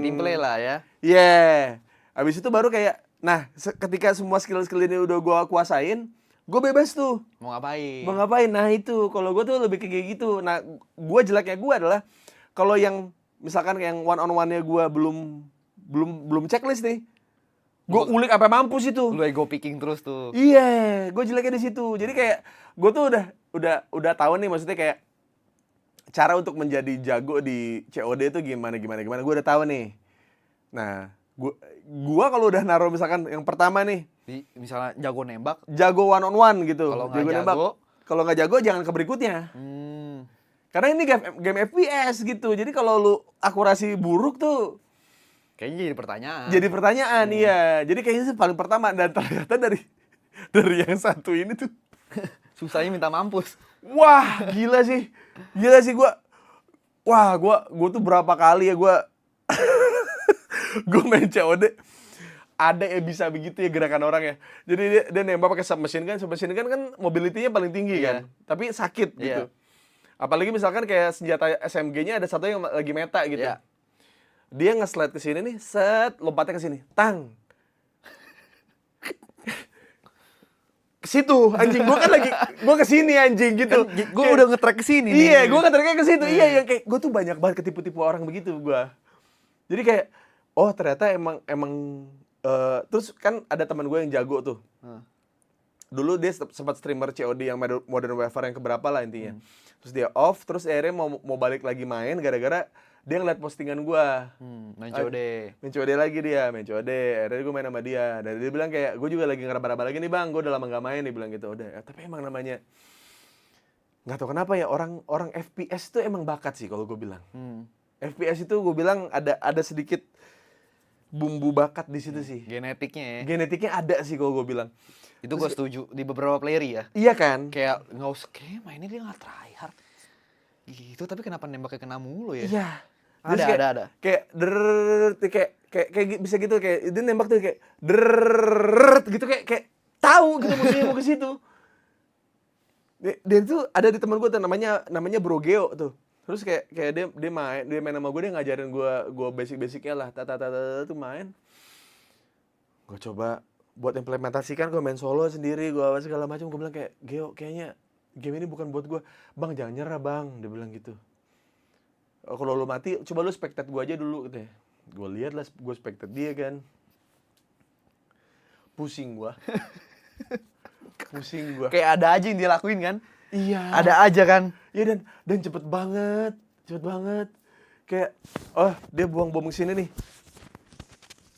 team play lah ya. Iya. Abis itu baru kayak, nah ketika semua skill-skill ini udah gue kuasain, gue bebas tuh. Mau ngapain? Mau ngapain? Nah itu, kalau gue tuh lebih kayak gitu. Nah, gue jeleknya gue adalah kalau yang misalkan yang one on one-nya gue belum checklist nih, gue ulik sampai mampus itu. Lu ego picking terus tuh. Iya, gue jeleknya di situ. Jadi kayak gue tuh udah tahu nih, maksudnya kayak cara untuk menjadi jago di COD itu gimana. Gue udah tahu nih. Nah, gua kalau udah naruh misalkan yang pertama nih, Misalnya jago nembak, jago one on one gitu. Kalau nggak jago, kalau nggak jago jangan ke berikutnya. Karena ini game FPS gitu. Jadi kalau lu akurasi buruk tuh kayaknya jadi pertanyaan. jadi pertanyaan, iya. Jadi kayaknya sih paling pertama, dan ternyata dari yang satu ini tuh susahnya minta mampus. wah, gila sih gua tuh berapa kali ya gue main COD ada yang bisa begitu ya gerakan orang ya. Jadi dia nembak pakai submachine gun kan mobility-nya paling tinggi kan, tapi sakit gitu. Apalagi misalkan kayak senjata SMG-nya ada satu yang lagi meta gitu. Dia nge-slide ke sini nih, set, lompatnya ke sini, tang. Ke situ anjing, gue ke sini anjing gitu. Kan, gue udah nge-track ke sini. Iya, gue nge-tracknya ke situ. Iya, yang kayak gue tuh banyak banget ketipu-tipu orang begitu gue. Jadi kayak oh ternyata emang terus kan ada teman gue yang jago tuh. Dulu dia sempat streamer COD yang Modern Warfare yang keberapa lah intinya. Terus dia off, terus akhirnya mau balik lagi main gara-gara dia ngeliat postingan gue. Main COD. Main COD lagi dia, main COD. Akhirnya gue main sama dia. Dan dia bilang kayak, gue juga lagi ngeraba-raba lagi nih bang, gue udah lama gak main. Dia bilang gitu, udah. Tapi emang namanya, gak tau kenapa ya, orang FPS tuh emang bakat sih kalau gue bilang. FPS itu gue bilang ada sedikit bumbu bakat di situ sih. Genetiknya ya. Genetiknya ada sih kalau gue bilang. Itu gue setuju di beberapa player ya. Iya kan? Kayak nggak usah, kayak mainnya dia nggak tryhard gitu, tapi kenapa nembaknya kena mulu ya? Iya. Ada. Kayak kayak bisa gitu, kayak dia nembak tuh kayak gitu, kayak tahu gitu musuhnya mau ke situ. Dia tuh ada di teman gue tuh namanya Brogeo tuh. Terus kayak dia main sama gue, dia ngajarin gue basic-basicnya lah, tuh main. Gue coba buat implementasikan, gue main solo sendiri, gue segala macam. Gue bilang kayak, Geo, kayaknya game ini bukan buat gue. Bang, jangan nyerah bang, dia bilang gitu. Kalau lu mati, coba lu spectate gue aja dulu gitu ya. Gue liat lah, gue spectate dia kan. Pusing gue. Kayak ada aja yang dia lakuin kan? Iya. Ada aja kan? Iya, dan cepet banget. Kayak, oh dia buang bom ke sini nih.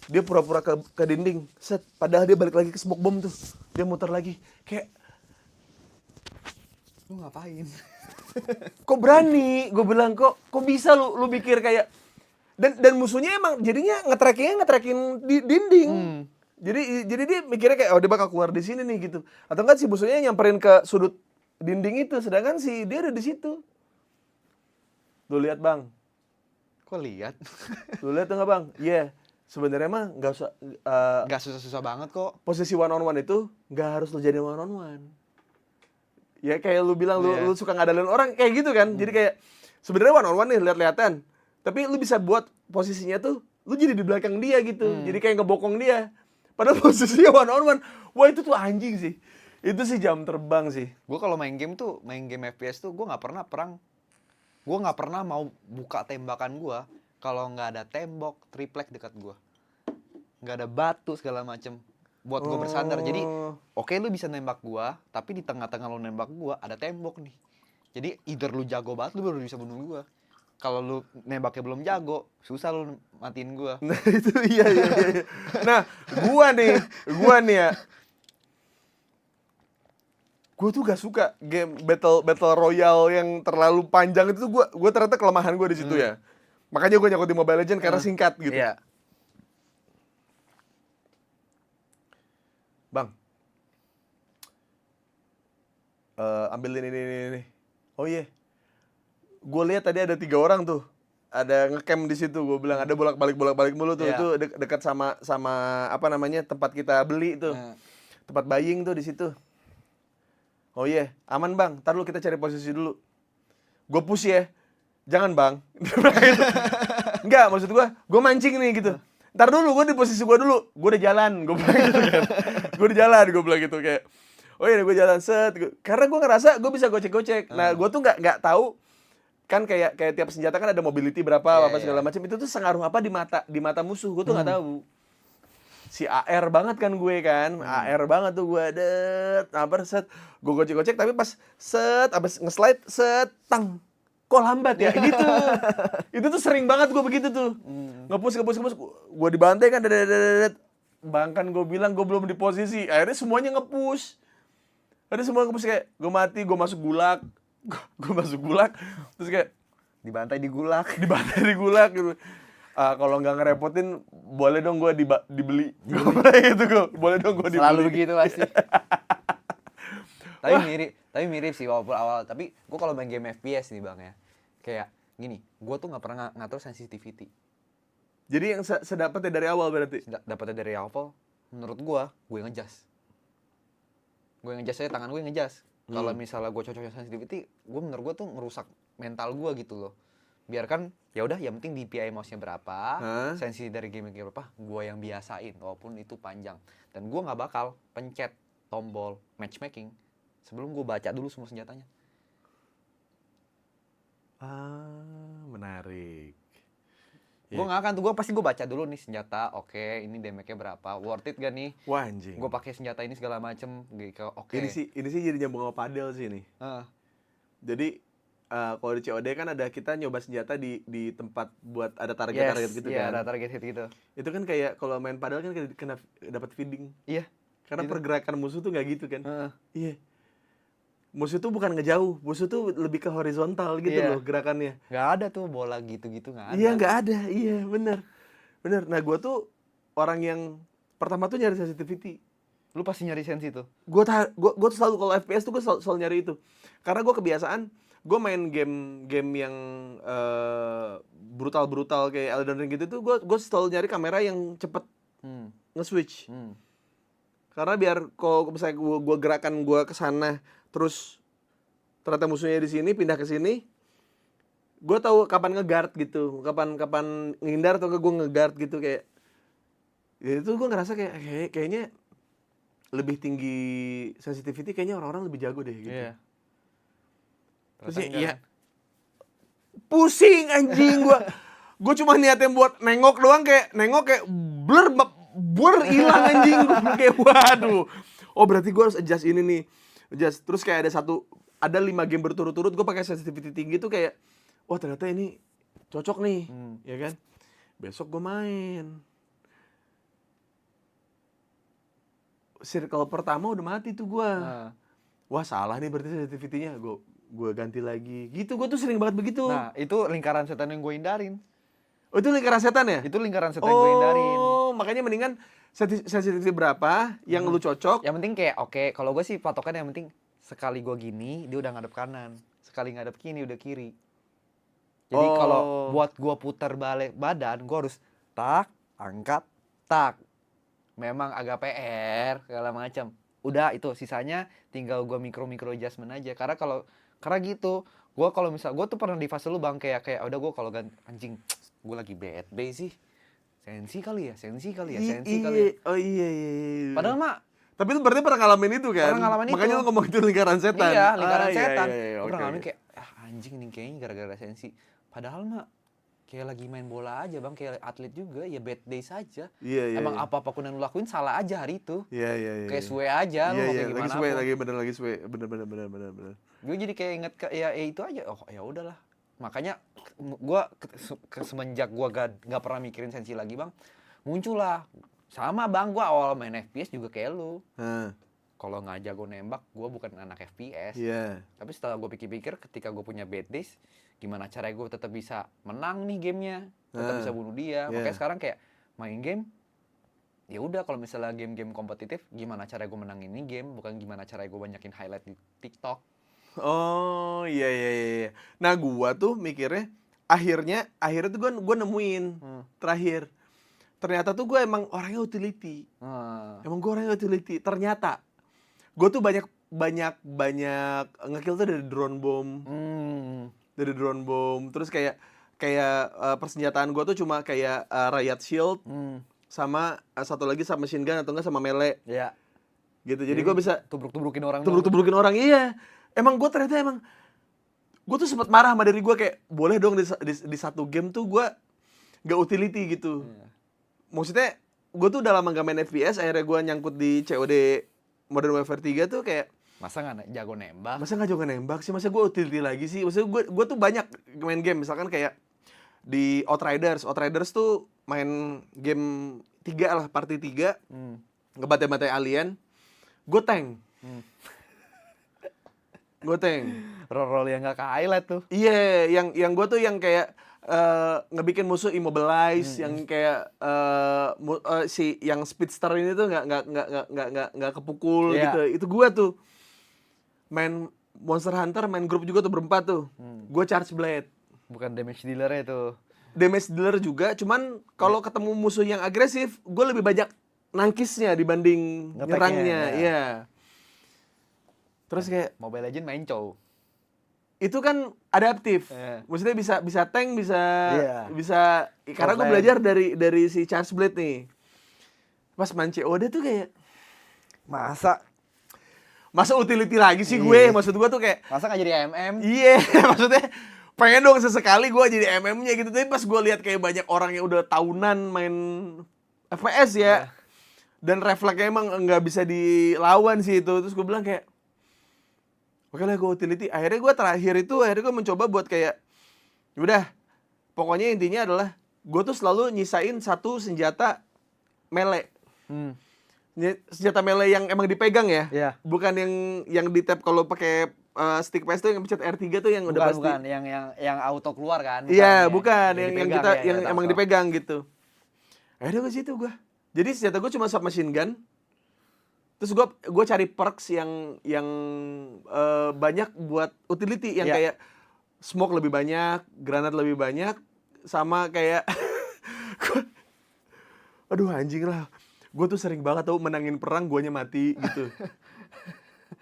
Dia pura-pura ke dinding, set. Padahal dia balik lagi ke smoke bomb tuh. Dia muter lagi, kayak lu ngapain? Kok berani? Gue bilang kok bisa lu pikir kayak, dan musuhnya emang jadinya nge-tracking di dinding. Jadi dia mikirnya kayak, oh dia bakal keluar di sini nih gitu. Atau enggak si musuhnya nyamperin ke sudut dinding itu, sedangkan si dia ada di situ. Lu lihat bang? Kok lihat? Lu lihat tuh nggak bang? Iya. Yeah. Sebenarnya mah nggak usah. Nggak susah-susah banget kok. Posisi one on one itu nggak harus lu jadi one on one. Ya kayak lu bilang lu suka ngadalin orang kayak gitu kan. Jadi kayak sebenarnya one on one nih lihat-lihatan. Tapi lu bisa buat posisinya tuh lu jadi di belakang dia gitu. Jadi kayak ngebokong dia. Padahal posisinya one on one. Wah itu tuh anjing sih. Itu sih jam terbang sih. Gue kalau main game FPS tuh gue nggak pernah perang. Gue nggak pernah mau buka tembakan gue kalau nggak ada tembok triplek dekat gue, nggak ada batu segala macem buat gue bersandar. Jadi oke, lu bisa nembak gue, tapi di tengah-tengah lu nembak gue ada tembok nih. Jadi either lu jago banget lu baru bisa bunuh gue. Kalau lu nembaknya belum jago, susah lu matiin gue. Nah itu iya. Nah gua nih ya, gue tuh gak suka game battle royale yang terlalu panjang itu tuh gue ternyata kelemahan gue di situ ya. Makanya gue nyangkut di Mobile Legends karena singkat gitu. Iya. Bang, ambilin ini. Oh iya, gue lihat tadi ada 3 orang tuh, ada ngecamp di situ. Gue bilang ada bolak-balik mulu tuh. Iya. Itu dekat sama apa namanya tempat kita beli tuh, tempat buying tuh di situ. Oh iya, aman bang. Ntar dulu kita cari posisi dulu. Gue push ya, jangan bang. Enggak, maksud gue mancing nih gitu. Ntar dulu, gue di posisi gue dulu. Gue udah jalan, gue bilang gitu kan. Gue udah jalan, gue bilang gitu kayak. Oh iya, gue jalan set. Karena gue ngerasa gue bisa gocek-gocek. Nah, gue tuh nggak tahu kan kayak tiap senjata kan ada mobility berapa apa segala macam. Itu tuh sengaruh apa di mata musuh. Gue tuh nggak tahu. Si AR banget kan gue kan. AR banget tuh gue set. Gue gocek-gocek tapi pas set abis nge-slide set tang. Kok lambat ya gitu. Itu tuh sering banget gue begitu tuh. Nge-push. Gue dibantai kan bahkan gue bilang gue belum di posisi. Akhirnya semuanya nge-push. Ada semua nge-push kayak gue mati, gue masuk gulag. Gue masuk gulag terus kayak Dibantai di gulag. dibantai di gulag gitu. Kalau nggak ngerepotin boleh dong gue dibeli. Gitu gue. Boleh dong gue dibeli. Selalu begitu pasti. Tapi mirip sih walaupun awal. Tapi gue kalau main game FPS nih bang ya, kayak gini, gue tuh nggak pernah ngatur sensitivity. Jadi yang sedapatnya dari awal berarti. Dapatnya dari awal, menurut gue ngejas. Gue ngejas aja, tangan gue ngejas. Kalau misalnya gue cocoknya sensitivity, menurut gue tuh ngerusak mental gue gitu loh. Biarkan ya udah, yang penting DPI mouse-nya berapa, sensitivity dari game berapa, gue yang biasain walaupun itu panjang. Dan gue nggak bakal pencet tombol matchmaking sebelum gue baca dulu semua senjatanya. Menarik. Gue nggak akan tuh, pasti gue baca dulu nih senjata, oke, ini damage-nya berapa, worth it gak nih? Wah anjing. Gue pakai senjata ini segala macem, oke. Ini sih jadi nyambung sama padel sih nih. Jadi kalau di COD kan ada kita nyoba senjata di tempat buat ada target gitu kan. Iya, ada target hit gitu. Itu kan kayak kalau main padel kan kena dapat feeding. Iya. Karena gitu. pergerakan musuh tuh nggak gitu kan. Iya. Musuh tuh bukan ngejauh, musuh tuh lebih ke horizontal gitu loh gerakannya. Nggak ada tuh bola gitu-gitu, nggak ada. Iya nggak ada, iya bener. Nah gue tuh orang yang pertama tuh nyari sensitivity. Lu pasti nyari sensi tuh. Gue tuh selalu kalau FPS tuh gue selalu nyari itu. Karena gue kebiasaan, gue main game yang brutal kayak Elden Ring gitu tuh gue selalu nyari kamera yang cepet nge-switch. Karena biar kalau misalnya gue gerakan gue ke sana terus ternyata musuhnya di sini pindah ke sini, gue tahu kapan nge-guard gitu, kapan ngindar atau gue nge-guard gitu kayak. Ya itu gue ngerasa kayaknya lebih tinggi sensitivity, kayaknya orang-orang lebih jago deh gitu. Iya. Terus ya pusing anjing gue. Gue cuma niatin buat nengok doang, kayak blur hilang anjing. Gue kayak waduh. Oh berarti gue harus adjust ini nih. Terus kayak ada 5 game berturut-turut gue pakai sensitivity tinggi tuh kayak wah ternyata ini cocok nih, ya kan? Besok gue main. Circle pertama udah mati tuh gue. Wah salah nih berarti sensitivity-nya. Gue ganti lagi. Gitu, gue tuh sering banget begitu. Nah, itu lingkaran setan yang gue hindarin. Oh, itu lingkaran setan ya? Itu lingkaran setan yang gue hindarin. Oh, makanya mendingan sensitivity berapa yang lu cocok. Yang penting kayak oke, kalau gue sih patokan yang penting sekali gue gini, dia udah ngadep kanan. Sekali ngadep kiri, udah kiri. Jadi kalau buat gue putar balik badan, gue harus tak, angkat, tak. Memang agak PR, segala macam. Udah itu, sisanya tinggal gue mikro adjustment aja. Karena gitu, gue kalau misal gue tuh pernah di fase lu bang kayak udah gue kalau anjing gue lagi bad bay sih, sensi kali ya. Oh iya. Padahal mah Tapi itu berarti pernah ngalamin itu kan? Pernah ngalamin Makanya itu. lu ngomong itu lingkaran setan. iya, lingkaran Iya, setan. iya, Gue oke, pernah ngalamin oke. kayak, anjing nih kayaknya gara-gara sensi. Padahal mah kayak lagi main bola aja bang, kayak atlet juga, ya bad day saja. Iya. Emang apa-apapun yang lu lakuin salah aja hari itu. Iya. Kayak suwe aja, lu mau kayak gimana pun. Lagi suwe. Bener. Gue jadi kayak inget ya itu aja, oh ya udahlah. Makanya gue semenjak gue gak pernah mikirin sensi lagi bang, muncullah. Sama bang, gue awal main FPS juga kayak lu. Kalau nggak jago nembak, gue bukan anak FPS. Iya. Tapi setelah gue pikir-pikir, ketika gue punya bad days, gimana caranya gue tetap bisa menang nih gamenya, tetap bisa bunuh dia. Makanya sekarang kayak main game, ya udah kalau misalnya game-game kompetitif, gimana cara gue menang ini game, bukan gimana cara gue banyakin highlight di TikTok. Oh iya. Nah gua tuh mikirnya akhirnya tuh gua nemuin terakhir. Ternyata tuh gua emang orangnya utility. Emang gua orangnya utility. Ternyata gua tuh banyak ngekill tuh dari drone bomb. Dari drone bomb. Terus kayak persenjataan gua tuh cuma kayak riot shield sama satu lagi sama machine gun atau enggak sama melee. Iya. Gitu. Jadi gua bisa tubruk-tubrukin orang. Tubruk-tubrukin orang, iya. Emang gue ternyata gue tuh sempat marah sama diri gue kayak boleh dong di satu game tuh gue gak utility gitu. Maksudnya gue tuh udah lama gak main FPS, akhirnya gue nyangkut di COD Modern Warfare 3 tuh kayak masa gak jago nembak? Masa gak jago nembak sih? Masa gue utility lagi sih? Maksudnya gue tuh banyak main game, misalkan kayak di Outriders tuh main game 3 lah, party 3 ngebantai-bantai alien. Gue tank. Roll yang gak ke highlight tuh. Iya, yang gue tuh yang kayak ngebikin musuh immobilize, yang kayak si yang speedster ini tuh nggak kepukul gitu. Itu gue tuh main Monster Hunter, main grup juga tuh berempat tuh. Gue charge blade. Bukan damage dealer itu. Damage dealer juga, cuman kalau ketemu musuh yang agresif, gue lebih banyak nangkisnya dibanding nyerangnya. Iya. Terus kayak Mobile Legends main cow. Itu kan adaptif. Maksudnya bisa tank, bisa karena gue belajar dari si Charge Blade nih. Pas main COD tuh kayak masa utility lagi sih gue? Maksud gue tuh kayak masa gak jadi MM? Iya, maksudnya pengen dong sesekali gue jadi MM-nya gitu. Tapi pas gue lihat kayak banyak orang yang udah tahunan main FPS ya. Dan refleksnya emang nggak bisa dilawan sih itu. Terus gue bilang kayak oke lah gue utility. Akhirnya gue mencoba buat kayak udah, pokoknya intinya adalah gue tuh selalu nyisain satu senjata melee. Senjata melee yang emang dipegang ya. Bukan yang di tap kalau pakai stick PS tuh yang pencet R3 tuh yang udah pasti. Bukan yang auto keluar kan. Iya, bukan yang kita yang emang dipegang gitu. Akhirnya ke situ gue. Jadi senjata gue cuma submachine gun. Terus gue cari perks yang banyak buat utility yang kayak smoke lebih banyak, granat lebih banyak, sama kayak aduh anjing lah. Gue tuh sering banget tau menangin perang guanya mati gitu.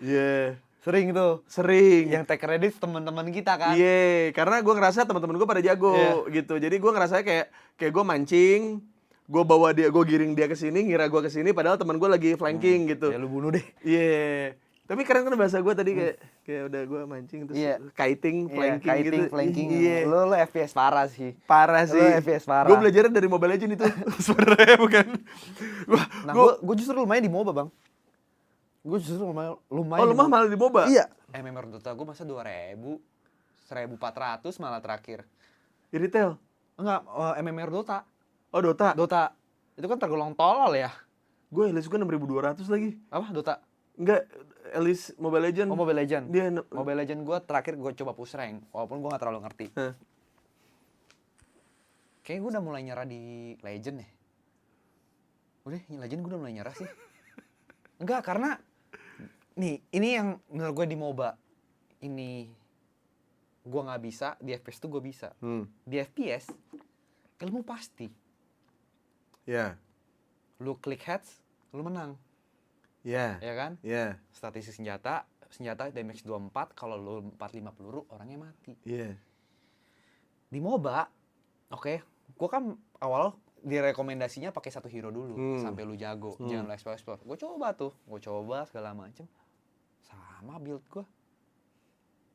Iya. Sering tuh. Yang take credit teman-teman kita kan. Iya, karena gue ngerasa teman-teman gue pada jago gitu. Jadi gue ngerasa kayak gue mancing, gue bawa dia, gue giring dia ke sini, ngira gue ke sini, padahal teman gue lagi flanking gitu. Ya lu bunuh deh. Iya. Tapi keren kan bahasa gue tadi kayak udah gue mancing terus kiting, flanking gitu. Flanking. Iya. Lu FPS parah sih. Lu FPS parah. Gue belajarnya dari Mobile Legends itu. Sebenarnya bukan. Gue justru lumayan di MOBA, Bang. Gue justru lumayan. Oh, lemah malah di MOBA? Iya. MMR Dota gue masa 2.000. 1.400 malah terakhir. Di retail? Enggak, MMR Dota. Oh, Dota. Itu kan tergolong tolol ya. Gue Elis gue 6.200 lagi. Apa? Dota? Enggak, Elis Mobile Legends. Oh, Mobile Legends. Mobile Legends gue terakhir gue coba push rank, walaupun gue gak terlalu ngerti. Kayaknya gue udah mulai nyerah di Legend ya. Udah, Legend gue udah mulai nyerah sih. Enggak, karena nih, ini yang menurut gue di MOBA. Ini gue gak bisa, di FPS tuh gue bisa. Di FPS, ilmu pasti. Iya. Lu klik heads, lu menang. Iya. Ya kan? Iya. Statistik senjata damage 24, kalau lu 45 peluru, orangnya mati. Iya. Di MOBA, oke, gua kan awal direkomendasinya pakai satu hero dulu sampai lu jago, jangan lu explore. Gue coba segala macem, sama build gue.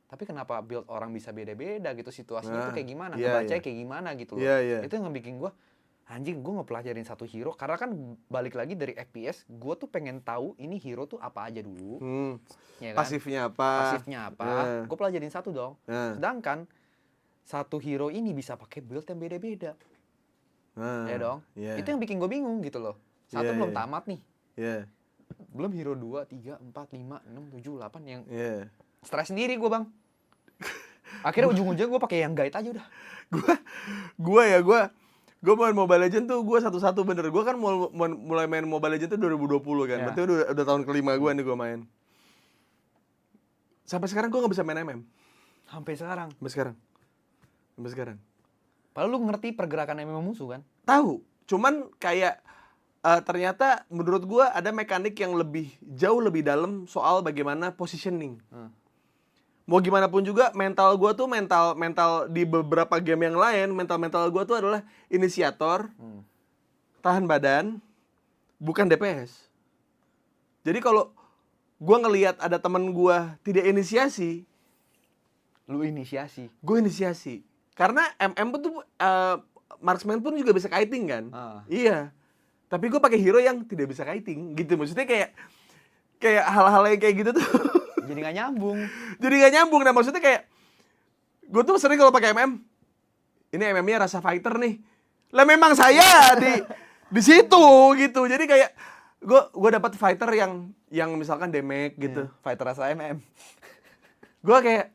Tapi kenapa build orang bisa beda-beda gitu, situasinya tuh kayak gimana, ngebacanya kayak gimana gitu loh. Itu yang bikin gue, anjing gue ngepelajarin satu hero, karena kan balik lagi dari FPS, gue tuh pengen tahu ini hero tuh apa aja dulu. Ya kan? Pasifnya apa, gue pelajarin satu dong. Sedangkan satu hero ini bisa pakai build yang beda-beda. Ya dong. Itu yang bikin gue bingung gitu loh. Satu belum tamat nih. Belum hero 2, 3, 4, 5, 6, 7, 8 yang stres sendiri gue, Bang. Akhirnya ujung-ujungnya gue pakai yang guide aja udah. Gue main Mobile Legends tuh gue satu-satu bener. Gue kan mulai main Mobile Legends tuh 2020 kan. Berarti udah tahun kelima gue nih gue main. Sampai sekarang gue gak bisa main MM. Sampai sekarang. Padahal lu ngerti pergerakan MM musuh kan? Tahu. Cuman kayak ternyata menurut gue ada mekanik yang jauh lebih dalam soal bagaimana positioning. Mau gimana pun juga mental gue tuh mental di beberapa game yang lain, mental gue tuh adalah inisiator, tahan badan, bukan DPS. Jadi kalau gue ngelihat ada temen gue tidak inisiasi, lu inisiasi. Gue inisiasi. Karena MM pun tuh marksman pun juga bisa kiting kan. Iya. Tapi gue pakai hero yang tidak bisa kiting gitu. Maksudnya kayak hal-hal yang kayak gitu tuh jadi nggak nyambung. Nah maksudnya kayak gue tuh sering kalau pakai MM, ini MM-nya rasa fighter nih. Lah memang saya di situ gitu. Jadi kayak gue dapat fighter yang misalkan damage gitu. Fighter rasa MM. Gue kayak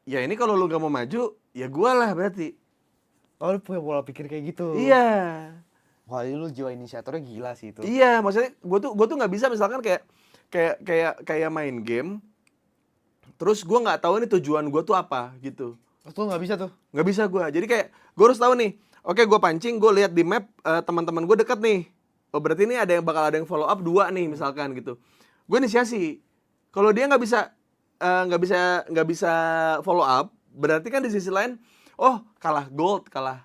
ya ini kalau lu gak mau maju, ya gue lah berarti. Oh, lu punya pola pikir kayak gitu. Iya. Wah, lu jiwa inisiatornya gila sih itu. Iya, maksudnya gue tuh nggak bisa misalkan kayak main game. Terus gue nggak tahu nih tujuan gue tuh apa gitu. Lu nggak bisa tuh? Nggak bisa gue. Jadi kayak gue harus tahu nih. Oke, gue pancing, gue lihat di map teman-teman gue deket nih. Oh berarti ini bakal ada yang follow up 2 nih misalkan gitu. Gue inisiasi. Kalau dia nggak bisa follow up, berarti kan di sisi lain, oh kalah gold, kalah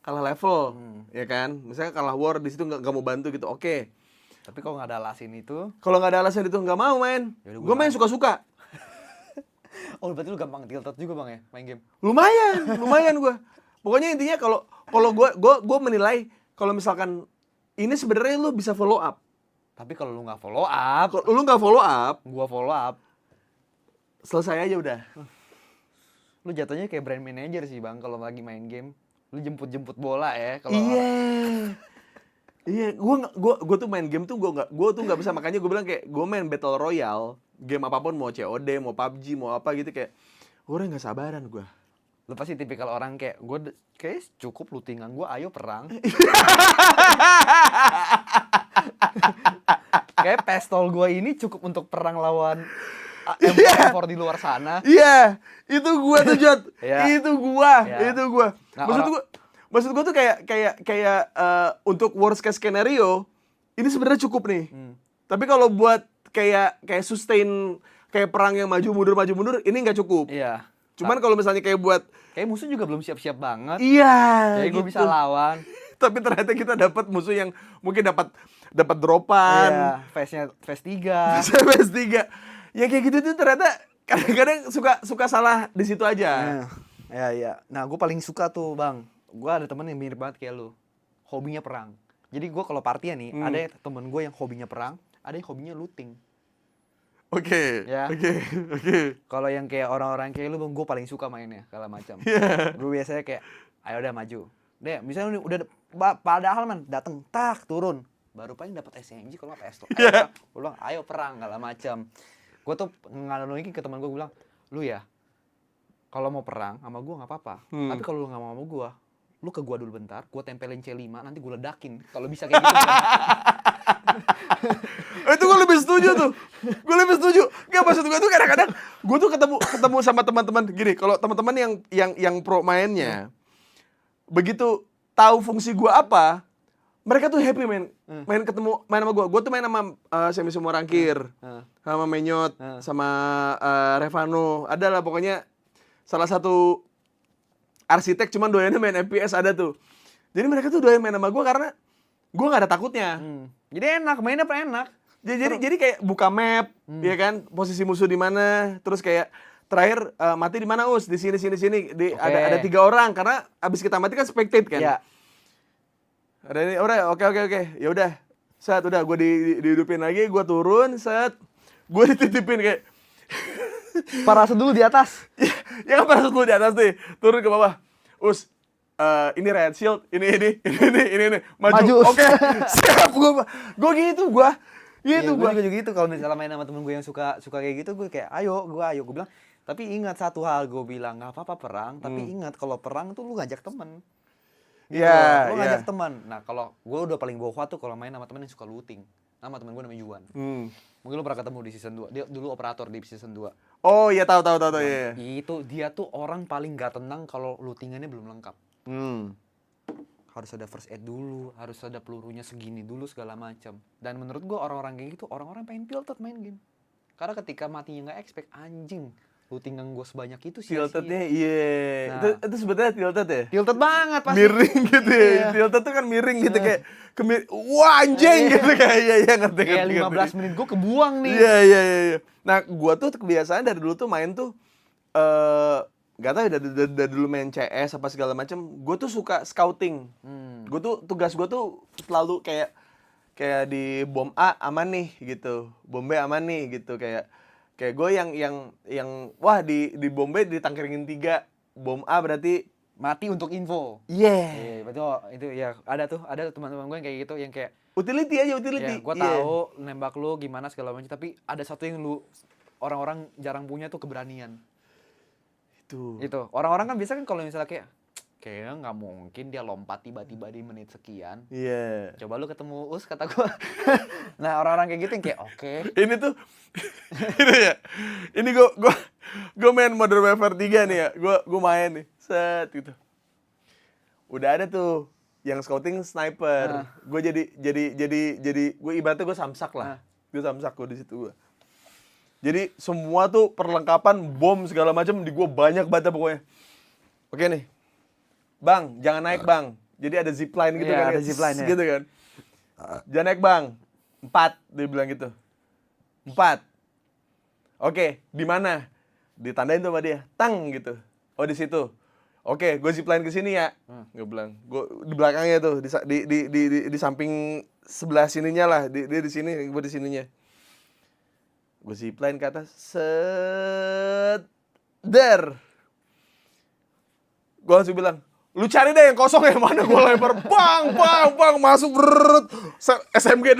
level, ya kan? Misalnya kalah war di situ nggak mau bantu gitu. Oke. Tapi kalau nggak ada alasan itu, nggak mau main. Gue main suka-suka. Oh berarti lu gampang tilted juga Bang ya main game? Lumayan gue. Pokoknya intinya kalau gue menilai kalau misalkan ini sebenarnya lu bisa follow up. Tapi kalau lu nggak follow up, gua follow up. Selesai aja udah. Lu jatuhnya kayak brand manager sih Bang kalau lagi main game. Lu jemput bola ya kalau Iya, gue tuh main game tuh gue tuh nggak bisa, makanya gue bilang kayak gue main battle royale, game apapun mau COD, mau PUBG, mau apa gitu kayak gue udah nggak sabaran gue. Lu pasti tipikal orang kayak gue kayak cukup lootingan gue, ayo perang. Kayak pistol gue ini cukup untuk perang lawan M4 di luar sana. Iya, itu gue tuh Jod. Itu gue. Nah, Maksud gue tuh kayak untuk worst case scenario ini sebenarnya cukup nih. Tapi kalau buat kayak sustain kayak perang yang maju mundur ini nggak cukup. Iya. Cuman kalau misalnya kayak buat kayak musuh juga belum siap-siap banget. Iya. Jadi gue bisa lawan. Tapi ternyata kita dapat musuh yang mungkin dapat dropan. Iya, phase 3. Phase 3. Ya kayak gitu tuh ternyata kadang-kadang suka salah di situ aja. Iya. Nah, gue paling suka tuh, Bang. Gue ada temen yang mirip banget kayak lu. Hobinya perang. Jadi gue kalau partian nih, ada temen gue yang hobinya perang, ada yang hobinya looting. Oke. Kalau yang kayak orang-orang kayak lu, Bang, gue paling suka mainnya segala macam. Gue biasanya kayak, ayo udah maju. Deh, misalnya udah padahal man dateng turun. Baru paling dapat SMG kalau nggak PS. Gue bilang, ayo perang segala macam. Gue tuh nganalogi ke teman gue bilang, lu ya kalau mau perang sama gue nggak apa-apa. Tapi kalau lu nggak mau sama gue, lu ke gue dulu bentar, gue tempelin C5, nanti gue ledakin. Kalau bisa kayak gitu. Itu gue lebih setuju tuh. Gak, maksud gue tuh kadang-kadang gue tuh ketemu sama teman-teman gini. Kalau teman-teman yang pro mainnya, begitu tahu fungsi gue apa, mereka tuh happy main sama gue. Gue tuh main sama Semi Sumo Rangkir, sama Menyot, sama Revano. Ada lah pokoknya salah satu arsitek cuman doyannya main FPS ada tuh. Jadi mereka tuh doyan main sama gue karena gue nggak ada takutnya. Jadi enak, mainnya enak. Jadi kayak buka map, ya kan, posisi musuh di mana, terus kayak terakhir mati di mana Us, di sini. Ada 3 orang karena abis kita mati kan spectate kan. Iya. Ada ini, oke. Ya udah, set udah gue dihidupin lagi, gue turun, set, gue dititipin kayak. Parasut dulu di atas. Ya kan parasut dulu di atas nih, turun ke bawah. Us, ini red shield, ini, maju. Oke, siap gue gitu. Gue juga gitu kalau misalnya main sama temen gue yang suka kayak gitu, gue kayak ayo gue bilang, tapi ingat satu hal, gue bilang nggak apa-apa perang, tapi ingat kalau perang tuh lu ngajak temen. Iya, lu ngajak teman. Nah, kalau gue udah paling bawa tuh kalau main sama temen yang suka looting. Nama temen gue namanya Juan. Mungkin lu pernah ketemu di season 2. Dia dulu operator di season 2. Oh iya, tahu ya. Itu dia tuh orang paling gak tenang kalau lootingannya belum lengkap. Harus ada first aid dulu, harus ada pelurunya segini dulu segala macam. Dan menurut gue orang-orang kayak gitu orang-orang pengen tilted main game. Karena ketika matinya nggak expect, anjing, lootingan gue sebanyak itu sih. Tiltednya iya. Itu sebetulnya tilted ya? Tilted banget pasti. Miring gitu ya. Iya. Tilted tuh kan miring gitu kayak wah anjing gitu kayak iya ngerti. Kayak 15 menit gue kebuang nih. Iya. Nah, gua tuh kebiasaan dari dulu tuh main tuh gak tau ya dari dulu main CS apa segala macam, gue tuh suka scouting. Gue tuh tugas gue tuh selalu kayak di bom A aman nih gitu, bom B aman nih gitu, kayak gue yang wah di bom B ditangkiringin 3, bom A berarti mati untuk info. Iya. Betul, itu ya ada teman-teman gue yang kayak gitu, yang kayak utility aja. Ya, gue tahu nembak lu gimana segala macam, tapi ada satu yang lu orang-orang jarang punya tuh, keberanian. Itu orang-orang kan biasa kan kalau misalnya kayaknya nggak mungkin dia lompat tiba-tiba di menit sekian. Iya. Coba lu ketemu Us, kata gue. Nah, orang-orang kayak gitu yang kayak oke. Ini tuh ini ya. Ini gue main Modern Warfare 3 nih ya. Gue main nih. Set gitu. Udah ada tuh yang scouting sniper. Gue jadi gue ibaratnya gue samsak lah. Gue samsak gue di situ gue. Jadi semua tuh perlengkapan bom segala macam di gue banyak banget pokoknya. Oke nih. Bang, jangan naik bang. Jadi ada zipline gitu kan. Ada zipline gitu kan. Jangan naik bang. 4 dia bilang gitu. 4. Oke, di mana? Ditandain tuh sama dia. Tang gitu. Oh, di situ. Oke, gue zipline ke sini ya. Gue bilang. Gue di belakangnya tuh, di samping sebelah sininya lah. Dia di sini, gue di sininya. Gue zipline ke atas. Set. Der. Gue langsung bilang, lu cari deh yang kosong yang mana, gue lempar. Bang. Masuk. SMG.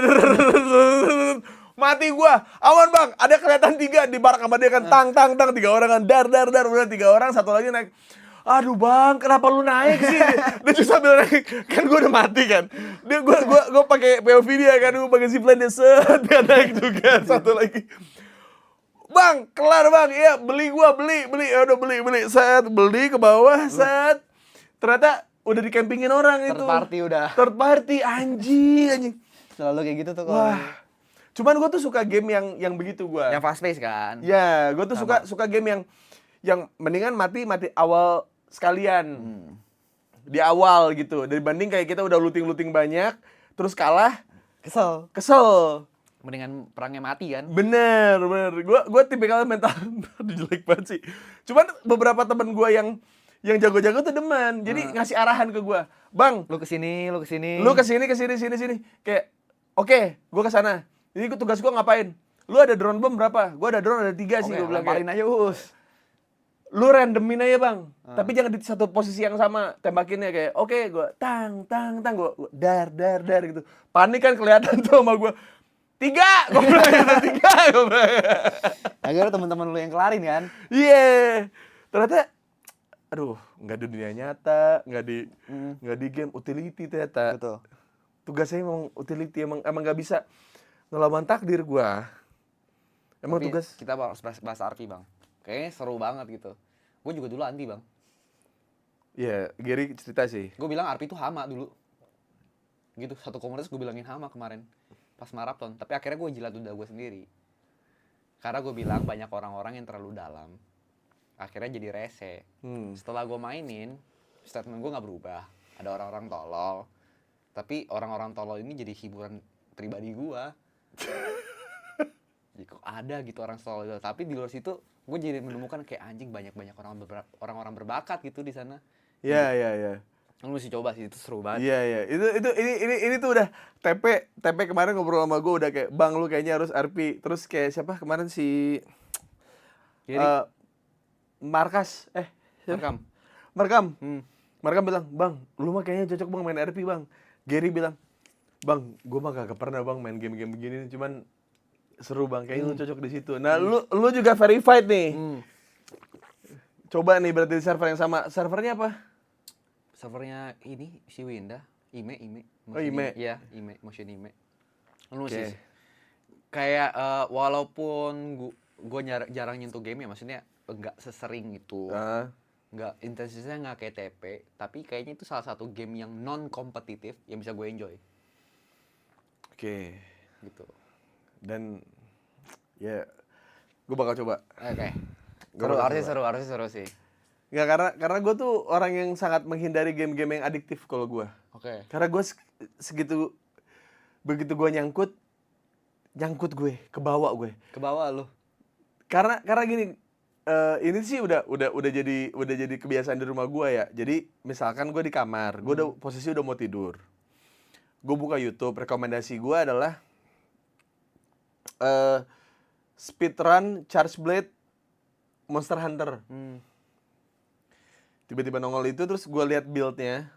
Mati gue. Aman bang. Ada kelihatan 3 di barak sama dia kan. Tang. 3 orang kan. Dar. Udah 3 orang. Satu lagi naik. Aduh bang, kenapa lu naik sih? Dia cuma sambil naik, kan gue udah mati kan. Dia gue pakai POV dia kan, gue pakai zipline dia, set, dia naik juga. Satu lagi, bang, kelar bang, iya beli, ya udah beli, set, beli ke bawah, set. Ternyata udah dikampingin orang itu. Third party, anjing. Selalu kayak gitu tuh. Wah. Cuman gue tuh suka game yang begitu gue. Yang fast pace kan. Ya, gue tuh suka game yang mendingan mati awal sekalian. Di awal gitu, dibanding kayak kita udah looting banyak terus kalah, kesel. Mendingan perangnya mati kan. Bener. Gue tipikal mental jelek banget sih. Cuman beberapa temen gue yang jago-jago tuh demen, jadi ngasih arahan ke gue, bang, lu kesini sini, kayak oke, gue kesana. Jadi tugas gue ngapain? Lu ada drone bom berapa? Gue ada drone ada 3 sih, gue bilang. Lemparin aja Us. Lu randomin aja bang, tapi jangan di satu posisi yang sama tembakinnya, kayak oke, gue tang, gue dar gitu. Panik kan kelihatan tuh sama gue. 3, gue bilang gitu, 3, gue bilang. Akhirnya teman-teman lu yang kelarin kan? Iya. Ternyata, aduh, nggak di dunia nyata, nggak di game, utility ternyata. Betul. Tugasnya emang utility, emang nggak bisa ngelawan takdir gue. Emang tapi tugas. Kita bahas RP bang. Kayaknya seru banget gitu. Gue juga dulu anti bang. Iya, Gary cerita sih. Gue bilang RP itu hama dulu. Gitu, satu komunitas gue bilangin hama kemarin. Pas maraton. Tapi akhirnya gue jilat ludah gue sendiri. Karena gue bilang banyak orang-orang yang terlalu dalam. Akhirnya jadi rese. Setelah gue mainin, statement gue gak berubah. ada orang-orang tolol. Tapi orang-orang tolol ini jadi hiburan pribadi gua. Jadi kok ada gitu orang tolol itu. Tapi di luar situ gue jadi menemukan kayak anjing banyak orang-orang berbakat gitu di sana. Iya. Lu mesti coba sih, itu seru banget. Iya. Ini tuh udah TP kemarin ngobrol sama gue udah kayak, "Bang, lu kayaknya harus RP." Terus kayak siapa kemarin si Markas siapa? Markam. Markam bilang, "Bang, lu mah kayaknya cocok Bang main RP, Bang." Gary bilang, "Bang, gue mah gak pernah Bang main game-game begini, cuman seru Bang, kayaknya lu cocok di situ." Nah, lu juga verified nih. Coba nih berarti di server yang sama. Servernya apa? Servernya ini si Winda, Ime. Oh, Ime. Iya, Ime, Motion Ime. Lu Oke. sih kayak walaupun gue jarang nyentuh game ya, maksudnya enggak sesering itu. Enggak, intensitasnya enggak kayak TP, tapi kayaknya itu salah satu game yang non kompetitif yang bisa gue enjoy. Oke. Gitu. Dan ya gue bakal coba. Oke. Gua bakal Harusnya seru sih. Nggak, karena gue tuh orang yang sangat menghindari game-game yang adiktif kalau gue. Oke. Karena gue begitu gue nyangkut gue, kebawa gue. Ke bawah lu. Karena gini, ini sih udah jadi kebiasaan di rumah gue ya. Jadi misalkan gue di kamar, gue posisi udah mau tidur. Gue buka YouTube, rekomendasi gue adalah speedrun Charge Blade Monster Hunter. Tiba-tiba nongol itu, terus gue lihat build-nya.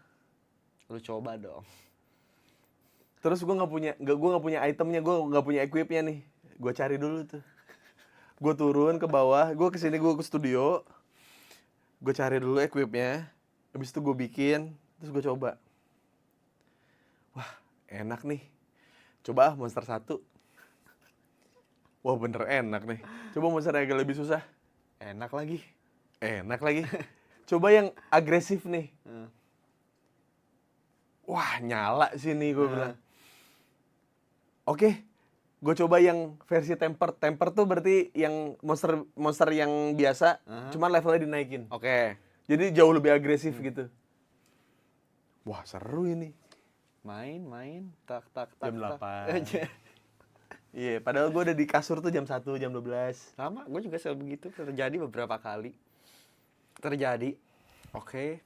Lu coba dong. Terus gue nggak punya itemnya, gue nggak punya equipnya nih. Gue cari dulu tuh. Gue turun ke bawah, gue ke studio. Gue cari dulu equipnya. Habis itu gue bikin, terus gue coba. Wah, enak nih. Coba monster 1. Wah, bener enak nih. Coba monster yang agak lebih susah. Enak lagi. Coba yang agresif nih. Wah, nyala sih nih, gue bilang. Oke, gue coba yang versi temper. Temper tuh berarti yang monster yang biasa, cuman levelnya dinaikin. Oke. Jadi jauh lebih agresif gitu. Wah, seru ini. Main, tak. Jam 8. Iya, padahal gue udah di kasur tuh jam 1, jam 12. Sama, gue juga selalu begitu, terjadi beberapa kali. Oke.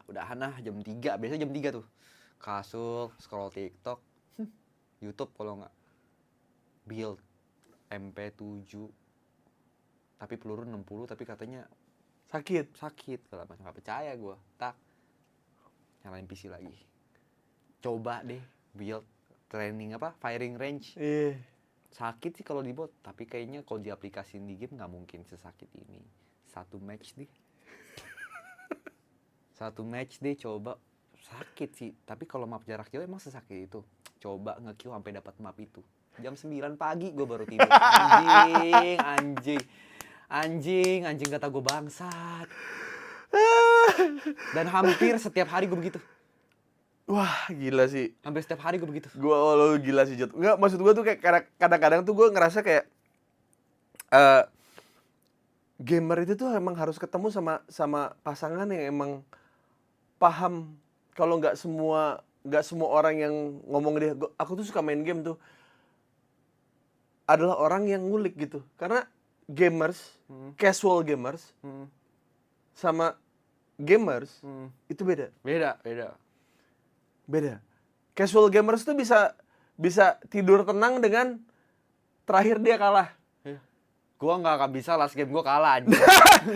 Udahan lah jam 3, biasanya jam 3 tuh. Kasur, scroll TikTok, YouTube kalau nggak. Build MP7. Tapi peluru 60, tapi katanya Sakit. kalau nggak percaya gue. Tak. Nyalain PC lagi. Coba deh build training firing range. Iya. Sakit sih kalau di bot, tapi kayaknya kalau diaplikasiin di game nggak mungkin sesakit ini. Satu match deh coba. Sakit sih, tapi kalau map jarak jauh emang sesakit itu. Coba nge-queue sampai dapat map itu. Jam 9 pagi gue baru tidur. Anjing kata gue bangsat. Dan hampir setiap hari gue begitu. Wah, gila sih. Hampir setiap hari gue begitu. Lo gila sih, Jot. Enggak, maksud gue tuh kayak kadang-kadang tuh gue ngerasa kayak gamer itu tuh emang harus ketemu sama pasangan yang emang paham. Kalau nggak semua orang yang ngomong dia, aku tuh suka main game tuh, adalah orang yang ngulik gitu. Karena gamers, casual gamers, sama gamers itu beda. Casual gamers tuh bisa tidur tenang dengan terakhir dia kalah. Gua nggak akan bisa last game gua kalah anjing.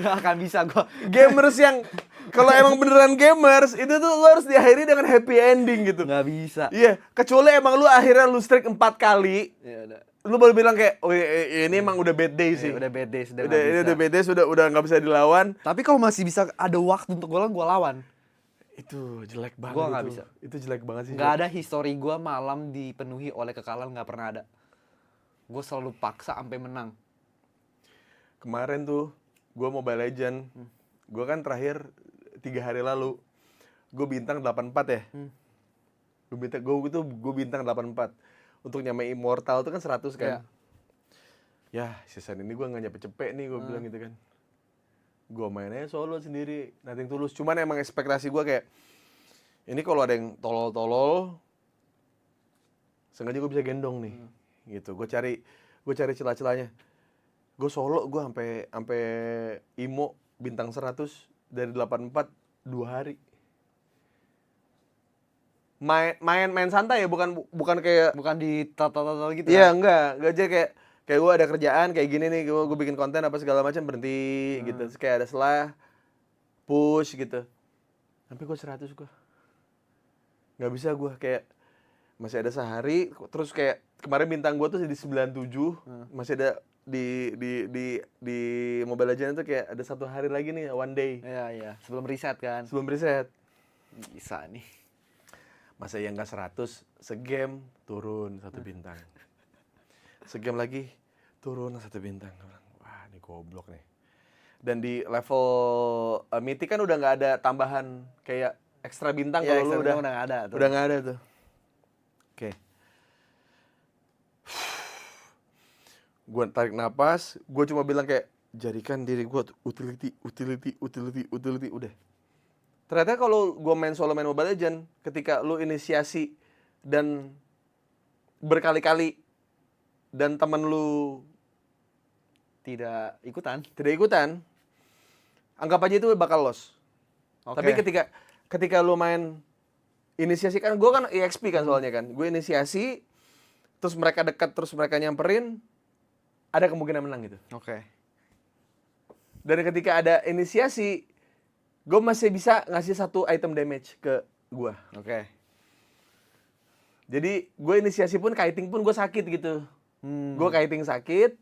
Nggak akan bisa gua. Gamers yang kalau emang beneran gamers itu tuh lu harus diakhiri dengan happy ending gitu. Nggak bisa. Iya, kecuali emang lu akhirnya lu strike 4 kali. Ya udah. Lu baru bilang kayak, oh ini emang udah bad day sih. Udah bad day, Udah bad day, udah nggak bisa dilawan. Tapi kalau masih bisa ada waktu untuk gua lawan. Itu jelek banget. Gua nggak bisa. Itu jelek banget sih. Nggak ada history gua malam dipenuhi oleh kekalahan, nggak pernah ada. Gua selalu paksa sampai menang. Kemarin tuh gue Mobile Legend, gue kan terakhir 3 hari lalu, gue bintang 84 ya. Gue bintang 84 untuk nyampe Immortal tuh kan 100 kan. Ya season ini gue nggak nyampe cepet nih, gue bilang gitu kan. gue mainnya solo sendiri, nothing tulus. Cuman emang ekspektasi gue kayak, ini kalau ada yang tolol-tolol, sengaja gue bisa gendong nih, gitu. Gue cari celah-celahnya. Gue solo, gue sampai IMO bintang 100 dari 84 2 hari. Main santai ya, bukan kayak Bukan di tata-tata gitu iya, kan? enggak aja kayak gue ada kerjaan kayak gini nih, gue bikin konten apa segala macam berhenti gitu. Terus kayak ada selah push gitu. Sampai gue 100 gue. Nggak bisa gue kayak masih ada sehari, terus kayak kemarin bintang gue tuh di 97, masih ada di Mobile Legends tuh kayak ada 1 hari lagi nih, one day. Iya, sebelum riset kan. Sebelum reset. Bisa nih. Masa yang nggak 100, segame turun 1 bintang. Segame lagi turun 1 bintang. Wah, ini goblok nih. Dan di level Mythic kan udah nggak ada tambahan kayak ekstra bintang, Iya, kalau lu udah nggak ada tuh. udah nggak ada tuh. Oke. Gue tarik napas, gue cuma bilang kayak, jadikan diri gue utility, udah. Ternyata kalau gue main solo, main Mobile Legends, ketika lu inisiasi dan berkali-kali dan temen lu Tidak ikutan. tidak ikutan, anggap aja itu bakal loss. Oke. Tapi ketika lu main inisiasi, kan gue kan EXP kan soalnya kan, gue inisiasi, terus mereka dekat, terus mereka nyamperin, ada kemungkinan menang gitu. Oke. Dan ketika ada inisiasi, gue masih bisa ngasih 1 item damage ke gue. Oke. Jadi gue inisiasi pun, kiting pun gue sakit gitu. Gue kiting sakit,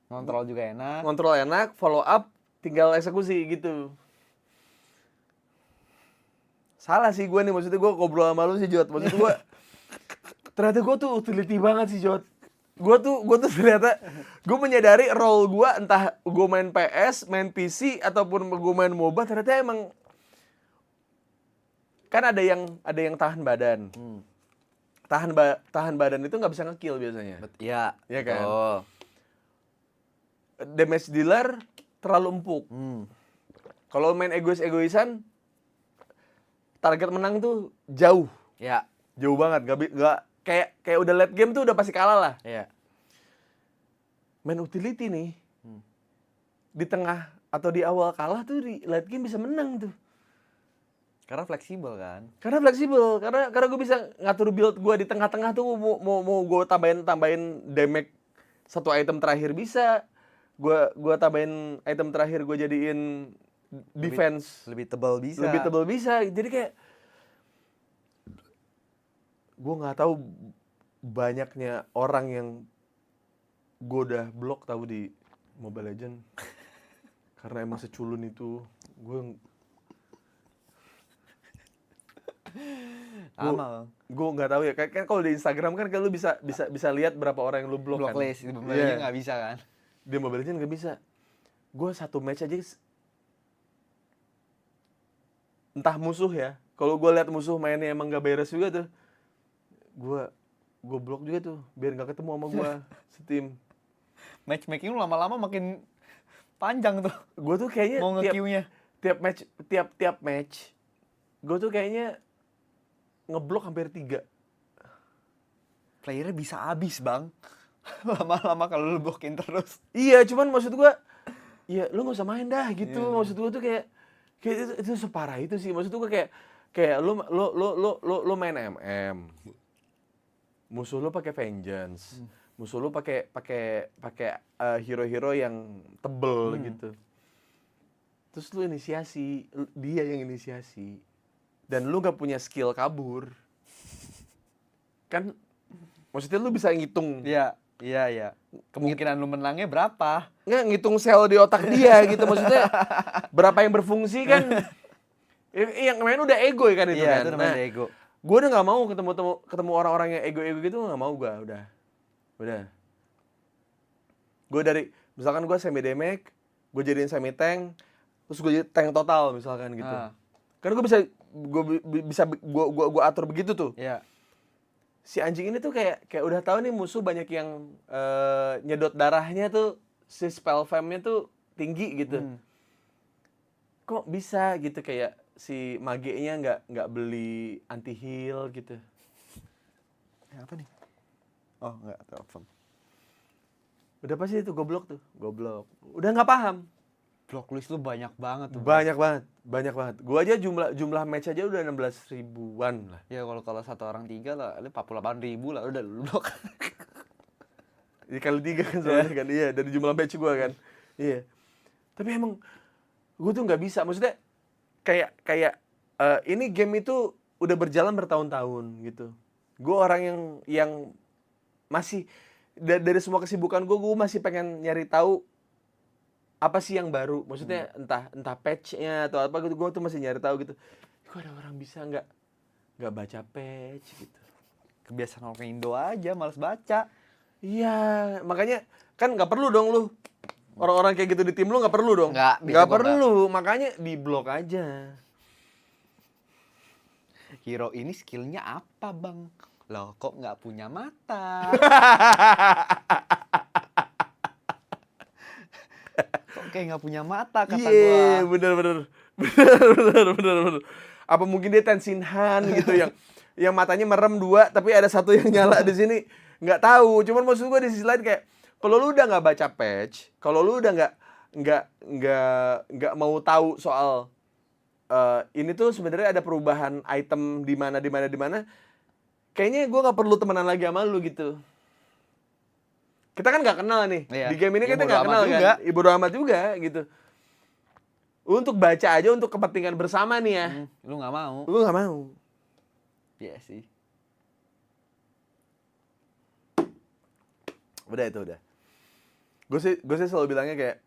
Ngontrol juga enak. kontrol enak, follow up, tinggal eksekusi gitu. Salah sih gue nih, maksudnya gue ngobrol sama lu sih, Jot. Maksud gue, ternyata gue tuh utility banget sih, Jot. Gue tuh ternyata, gue menyadari role gue, entah gue main PS, main PC, ataupun gue main MOBA, ternyata emang, kan ada yang tahan badan. Tahan badan itu nggak bisa nge-kill biasanya. Iya. Iya kan? Betul. Damage dealer terlalu empuk. Kalau main egoisan, target menang tuh jauh. Iya. Jauh banget, nggak kayak udah late game tuh udah pasti kalah lah. Iya. Main utility nih, di tengah atau di awal kalah tuh, di late game bisa menang tuh. Karena fleksibel kan. Karena fleksibel, karena gue bisa ngatur build gue di tengah-tengah tuh, mau gue tambahin damage 1 item terakhir bisa. Gue tambahin item terakhir, gue jadiin defense Lebih tebal bisa. lebih tebal bisa. Jadi kayak gue nggak tahu banyaknya orang yang gue udah blok tahu di Mobile Legends karena emang seculun itu. Gue nggak tahu ya, kayak kalau di Instagram kan lu bisa lihat berapa orang yang lu blok kan. Blocklist. Di Mobile Legends nggak bisa kan. Di Mobile Legends nggak bisa. Gue 1 match aja, entah musuh ya, kalau gue lihat musuh mainnya emang gak beres juga tuh, gue blok juga tuh biar nggak ketemu sama gue setim. Matchmaking lu lama-lama makin panjang tuh. Gue tuh kayaknya Mau nge-queue-nya. tiap match gue tuh kayaknya ngeblok hampir 3. Playernya bisa habis, Bang. Lama-lama kalau lu blockin terus. Iya, cuman maksud gue, ya lu nggak usah main dah gitu. Maksud gue tuh kayak itu separah itu sih. Maksud gue kayak lu main MM, musuh lu pakai vengeance, musuh lu pakai hero-hero yang tebel gitu. Terus lu inisiasi, dia yang inisiasi, dan lu nggak punya skill kabur, kan? Maksudnya lu bisa ngitung. Iya. Kemungkinan lu menangnya berapa? Nggak, ngitung sel di otak dia gitu. Maksudnya berapa yang berfungsi kan. Yang main udah ego kan itu kan. Itu namanya ego. Gue udah nggak mau ketemu orang-orang yang ego gitu, nggak mau gue. Udah. Gue misalkan gue semi damage, gue jadiin semi tank, terus gue jadi tank total misalkan gitu. Kan gue bisa gue atur begitu tuh. Iya. Si anjing ini tuh kayak udah tahu nih musuh banyak yang nyedot darahnya tuh, si spell fam-nya tuh tinggi gitu. kok bisa gitu kayak si Mage-nya nggak beli anti heal gitu. Apa nih? Oh, enggak, telepon. Udah pasti itu goblok. Udah nggak paham. Blocklist lu banyak banget tuh. Banyak banget. Gua aja jumlah match aja udah 16 ribuan lah. Ya kalau satu orang 3 lah, lu 48.000 lah udah lu blok. Ini kali 3 kan soalnya kan, iya dari jumlah match gua kan, iya. Tapi emang gua tuh nggak bisa, maksudnya kayak ini game itu udah berjalan bertahun-tahun gitu. Gua orang yang masih dari semua kesibukan gua masih pengen nyari tahu apa sih yang baru, maksudnya entah patch-nya atau apa gitu, gua tuh masih nyari tahu gitu. Kok ada orang bisa nggak baca patch gitu. Kebiasaan orang Indo aja, malas baca. Iya, makanya kan nggak perlu dong lu. Orang-orang kayak gitu di tim lu nggak perlu dong. Nggak perlu, makanya di blok aja. Hero ini skillnya apa bang? Loh kok nggak punya mata? Kok kayak nggak punya mata kata gua. Iya, bener. Apa mungkin dia Tenshinhan gitu yang matanya merem 2 tapi ada satu yang nyala di sini. Nggak tahu, cuman maksud gue di sisi lain kayak kalau lu udah nggak baca patch, kalau lu udah nggak mau tahu soal ini tuh sebenarnya ada perubahan item di mana, kayaknya gue nggak perlu temenan lagi sama lu gitu. Kita kan nggak kenal nih, Iya. di game ini Ya, kita nggak kenal kan, bodo amat juga gitu. Untuk baca aja untuk kepentingan bersama nih ya, Lu nggak mau? lu nggak mau. Iya sih. Udah. Gue sih selalu bilangnya kayak,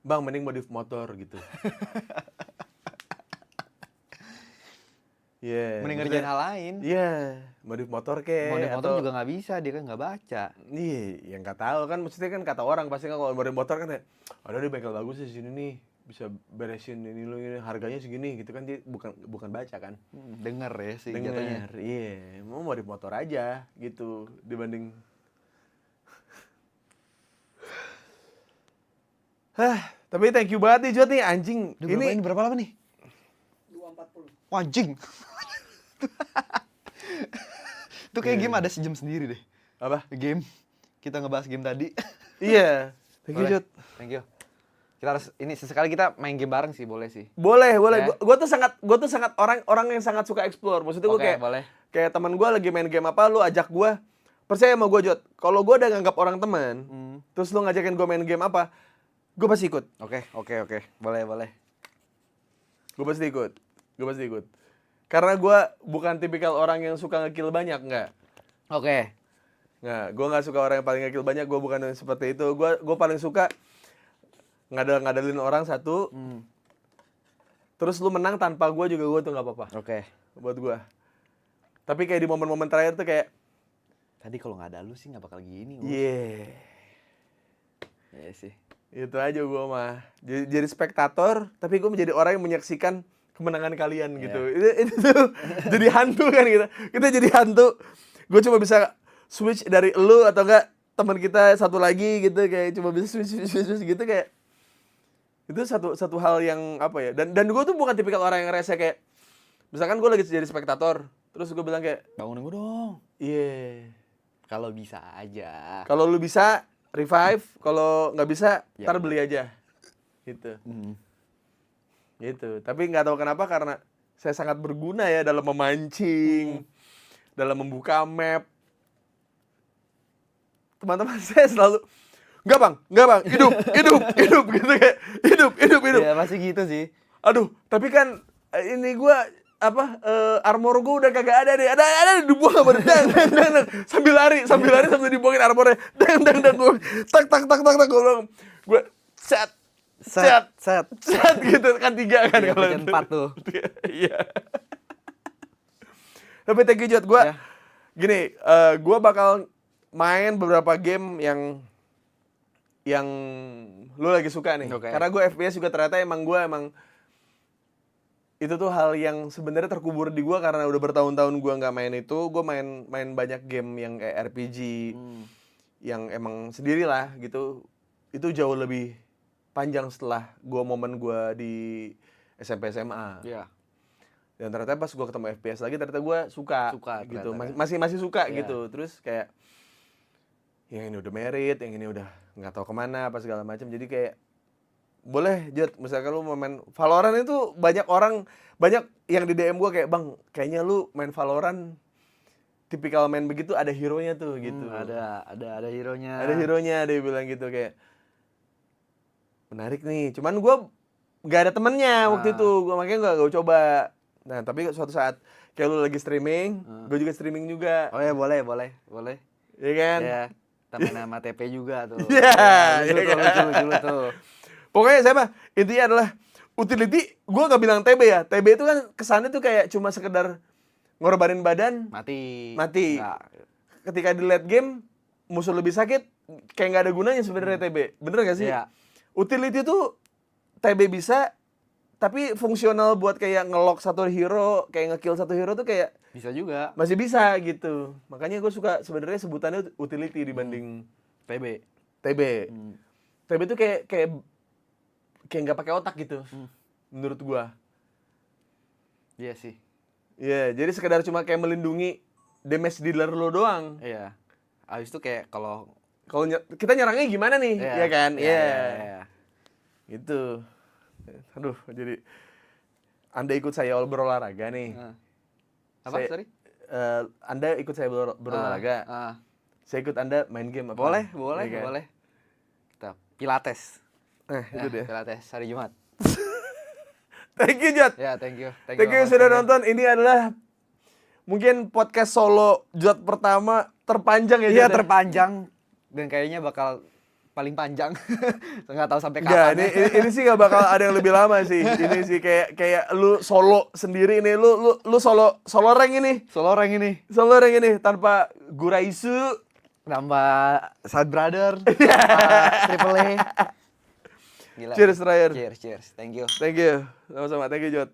bang mending modif motor gitu. Iya. Mending ngerjain hal lain. Iya, modif motor kek. Modif motor atau, juga nggak bisa, dia kan nggak baca. Iya, yang nggak tahu kan, maksudnya kan kata orang pasti kan kalau modif motor kan kayak, ada di bengkel bagus di sini nih, bisa beresin ini harganya segini gitu kan, dia bukan baca kan. Denger ya sih jatuhnya. Dengar, iya, mau modif motor aja gitu dibanding. Tapi thank you banget nih Jod nih anjing. Ini berapa lama nih? 2.40. Wah, anjing. Itu kayak game ada sejam sendiri deh. Apa? Game. Kita ngebahas game tadi. Iya. Thank you Jod. Thank you. Kita harus ini sesekali kita main game bareng sih, boleh sih. Boleh. Ya. Gue tuh sangat orang yang sangat suka explore. Maksudnya gue kayak boleh. Kayak teman gue lagi main game apa, lu ajak gue. Percaya sama gue Jod. Kalau gue udah nganggap orang teman, terus lu ngajakin gue main game apa, gue pasti ikut. Oke. Boleh. Gue pasti ikut. Karena gue bukan tipikal orang yang suka nge-kill banyak, enggak. Oke. Nggak, gue nggak suka orang yang paling nge-kill banyak. Gue bukan yang seperti itu. Gue paling suka ngadalin orang satu. Terus lu menang tanpa gue juga, gue tuh nggak apa-apa. Oke. Buat gue. Tapi kayak di momen-momen terakhir tuh kayak, Tadi kalau nggak ada lu sih nggak bakal gini. iya. Iya sih. Itu aja gue mah. Jadi spektator, tapi gue menjadi orang yang menyaksikan kemenangan kalian gitu. Itu tuh jadi hantu kan kita. Kita jadi hantu. Gue cuma bisa switch dari elu atau enggak teman kita satu lagi gitu, kayak cuma bisa switch gitu kayak. Itu satu hal yang apa ya? Dan gue tuh bukan tipikal orang yang rese kayak, misalkan gue lagi jadi spektator, terus gue bilang kayak, Bangunin gue dong. iya. Kalau bisa aja. Kalau lu bisa revive, kalau nggak bisa ntar beli aja. Gitu. Gitu. Tapi nggak tahu kenapa, karena saya sangat berguna ya dalam memancing, dalam membuka map. Teman-teman saya selalu, enggak bang, hidup gitu kayak, hidup. Ya pasti gitu sih. Aduh, tapi kan ini gua armor gua udah kagak ada deh. Ada dibuang sama dang. Sambil lari sambil dibuangin armornya. Dang gua tak gua set gitu kan 3 kan Iya, kalau pencet 4 tuh. Iya. Tapi thank you Jod, gua gini, gua bakal main beberapa game yang lu lagi suka nih. Oke. Karena gue FPS juga ternyata emang itu tuh hal yang sebenarnya terkubur di gue karena udah bertahun-tahun gue nggak main itu. Gue main banyak game yang kayak RPG yang emang sendiri lah gitu. Itu jauh lebih panjang setelah momen gue di SMP SMA. Iya. Dan ternyata pas gue ketemu FPS lagi ternyata gue suka gitu. ternyata, Masih suka Iya. gitu. Terus kayak yang ini udah married, yang ini udah nggak tahu kemana apa segala macam. Jadi kayak boleh Jod, misalkan lu mau main Valorant itu banyak yang di DM gue kayak, "Bang, kayaknya lu main Valorant tipikal main begitu ada hero-nya tuh," gitu. Ada hero-nya. Ada hero-nya, dia bilang gitu kayak menarik nih. Cuman gue gak ada temennya waktu itu, gue makanya gak coba. Nah tapi suatu saat kayak lu lagi streaming, gue juga streaming juga. Oh ya boleh. Iya kan? Iya. Tambahin nama TP juga tuh. Iya, Lucu tuh. Pokoknya saya mah intinya adalah utility. Gue gak bilang TB ya. TB itu kan kesannya tuh kayak cuma sekedar ngorbanin badan, Mati. Nggak. Ketika di late game musuh lebih sakit, kayak nggak ada gunanya sebenarnya TB. Bener gak sih? Iya. Utility tuh TB bisa, tapi fungsional buat kayak nge-lock satu hero, kayak nge-kill satu hero tuh kayak Bisa juga. masih bisa gitu. Makanya gue suka sebenarnya sebutannya utility dibanding TB. TB. TB tuh kayak nggak pakai otak gitu, menurut gue. Iya sih. Iya, jadi sekedar cuma kayak melindungi damage dealer lo doang. Iya. Abis itu kayak kalau Kita nyerangnya gimana nih, ya kan? Iya. Gitu. Aduh, jadi Anda ikut saya berolahraga nih. Apa? Sorry? Anda ikut saya berolahraga. Saya ikut Anda main game apa? Boleh. Ya kan? Boleh. Kita Pilates. Itu dia. Pilates hari Jumat. Thank you, Jod. Ya, thank you. Thank you sudah nonton. Ini adalah mungkin podcast solo Jod pertama terpanjang ya, Iya, Jod, ya? terpanjang dan kayaknya bakal paling panjang. Nggak tahu sampai Enggak, kapan. ini sih nggak bakal ada yang lebih lama sih. Ini sih kayak lu solo sendiri nih, lu solo rank ini. Solo rank ini. Solo rank ini tanpa Guraisu, Nambah Sad Brother, Triple A. Gila. Cheers, Ryan. Cheers. Thank you. Thank you. Sama-sama. Thank you, Jod.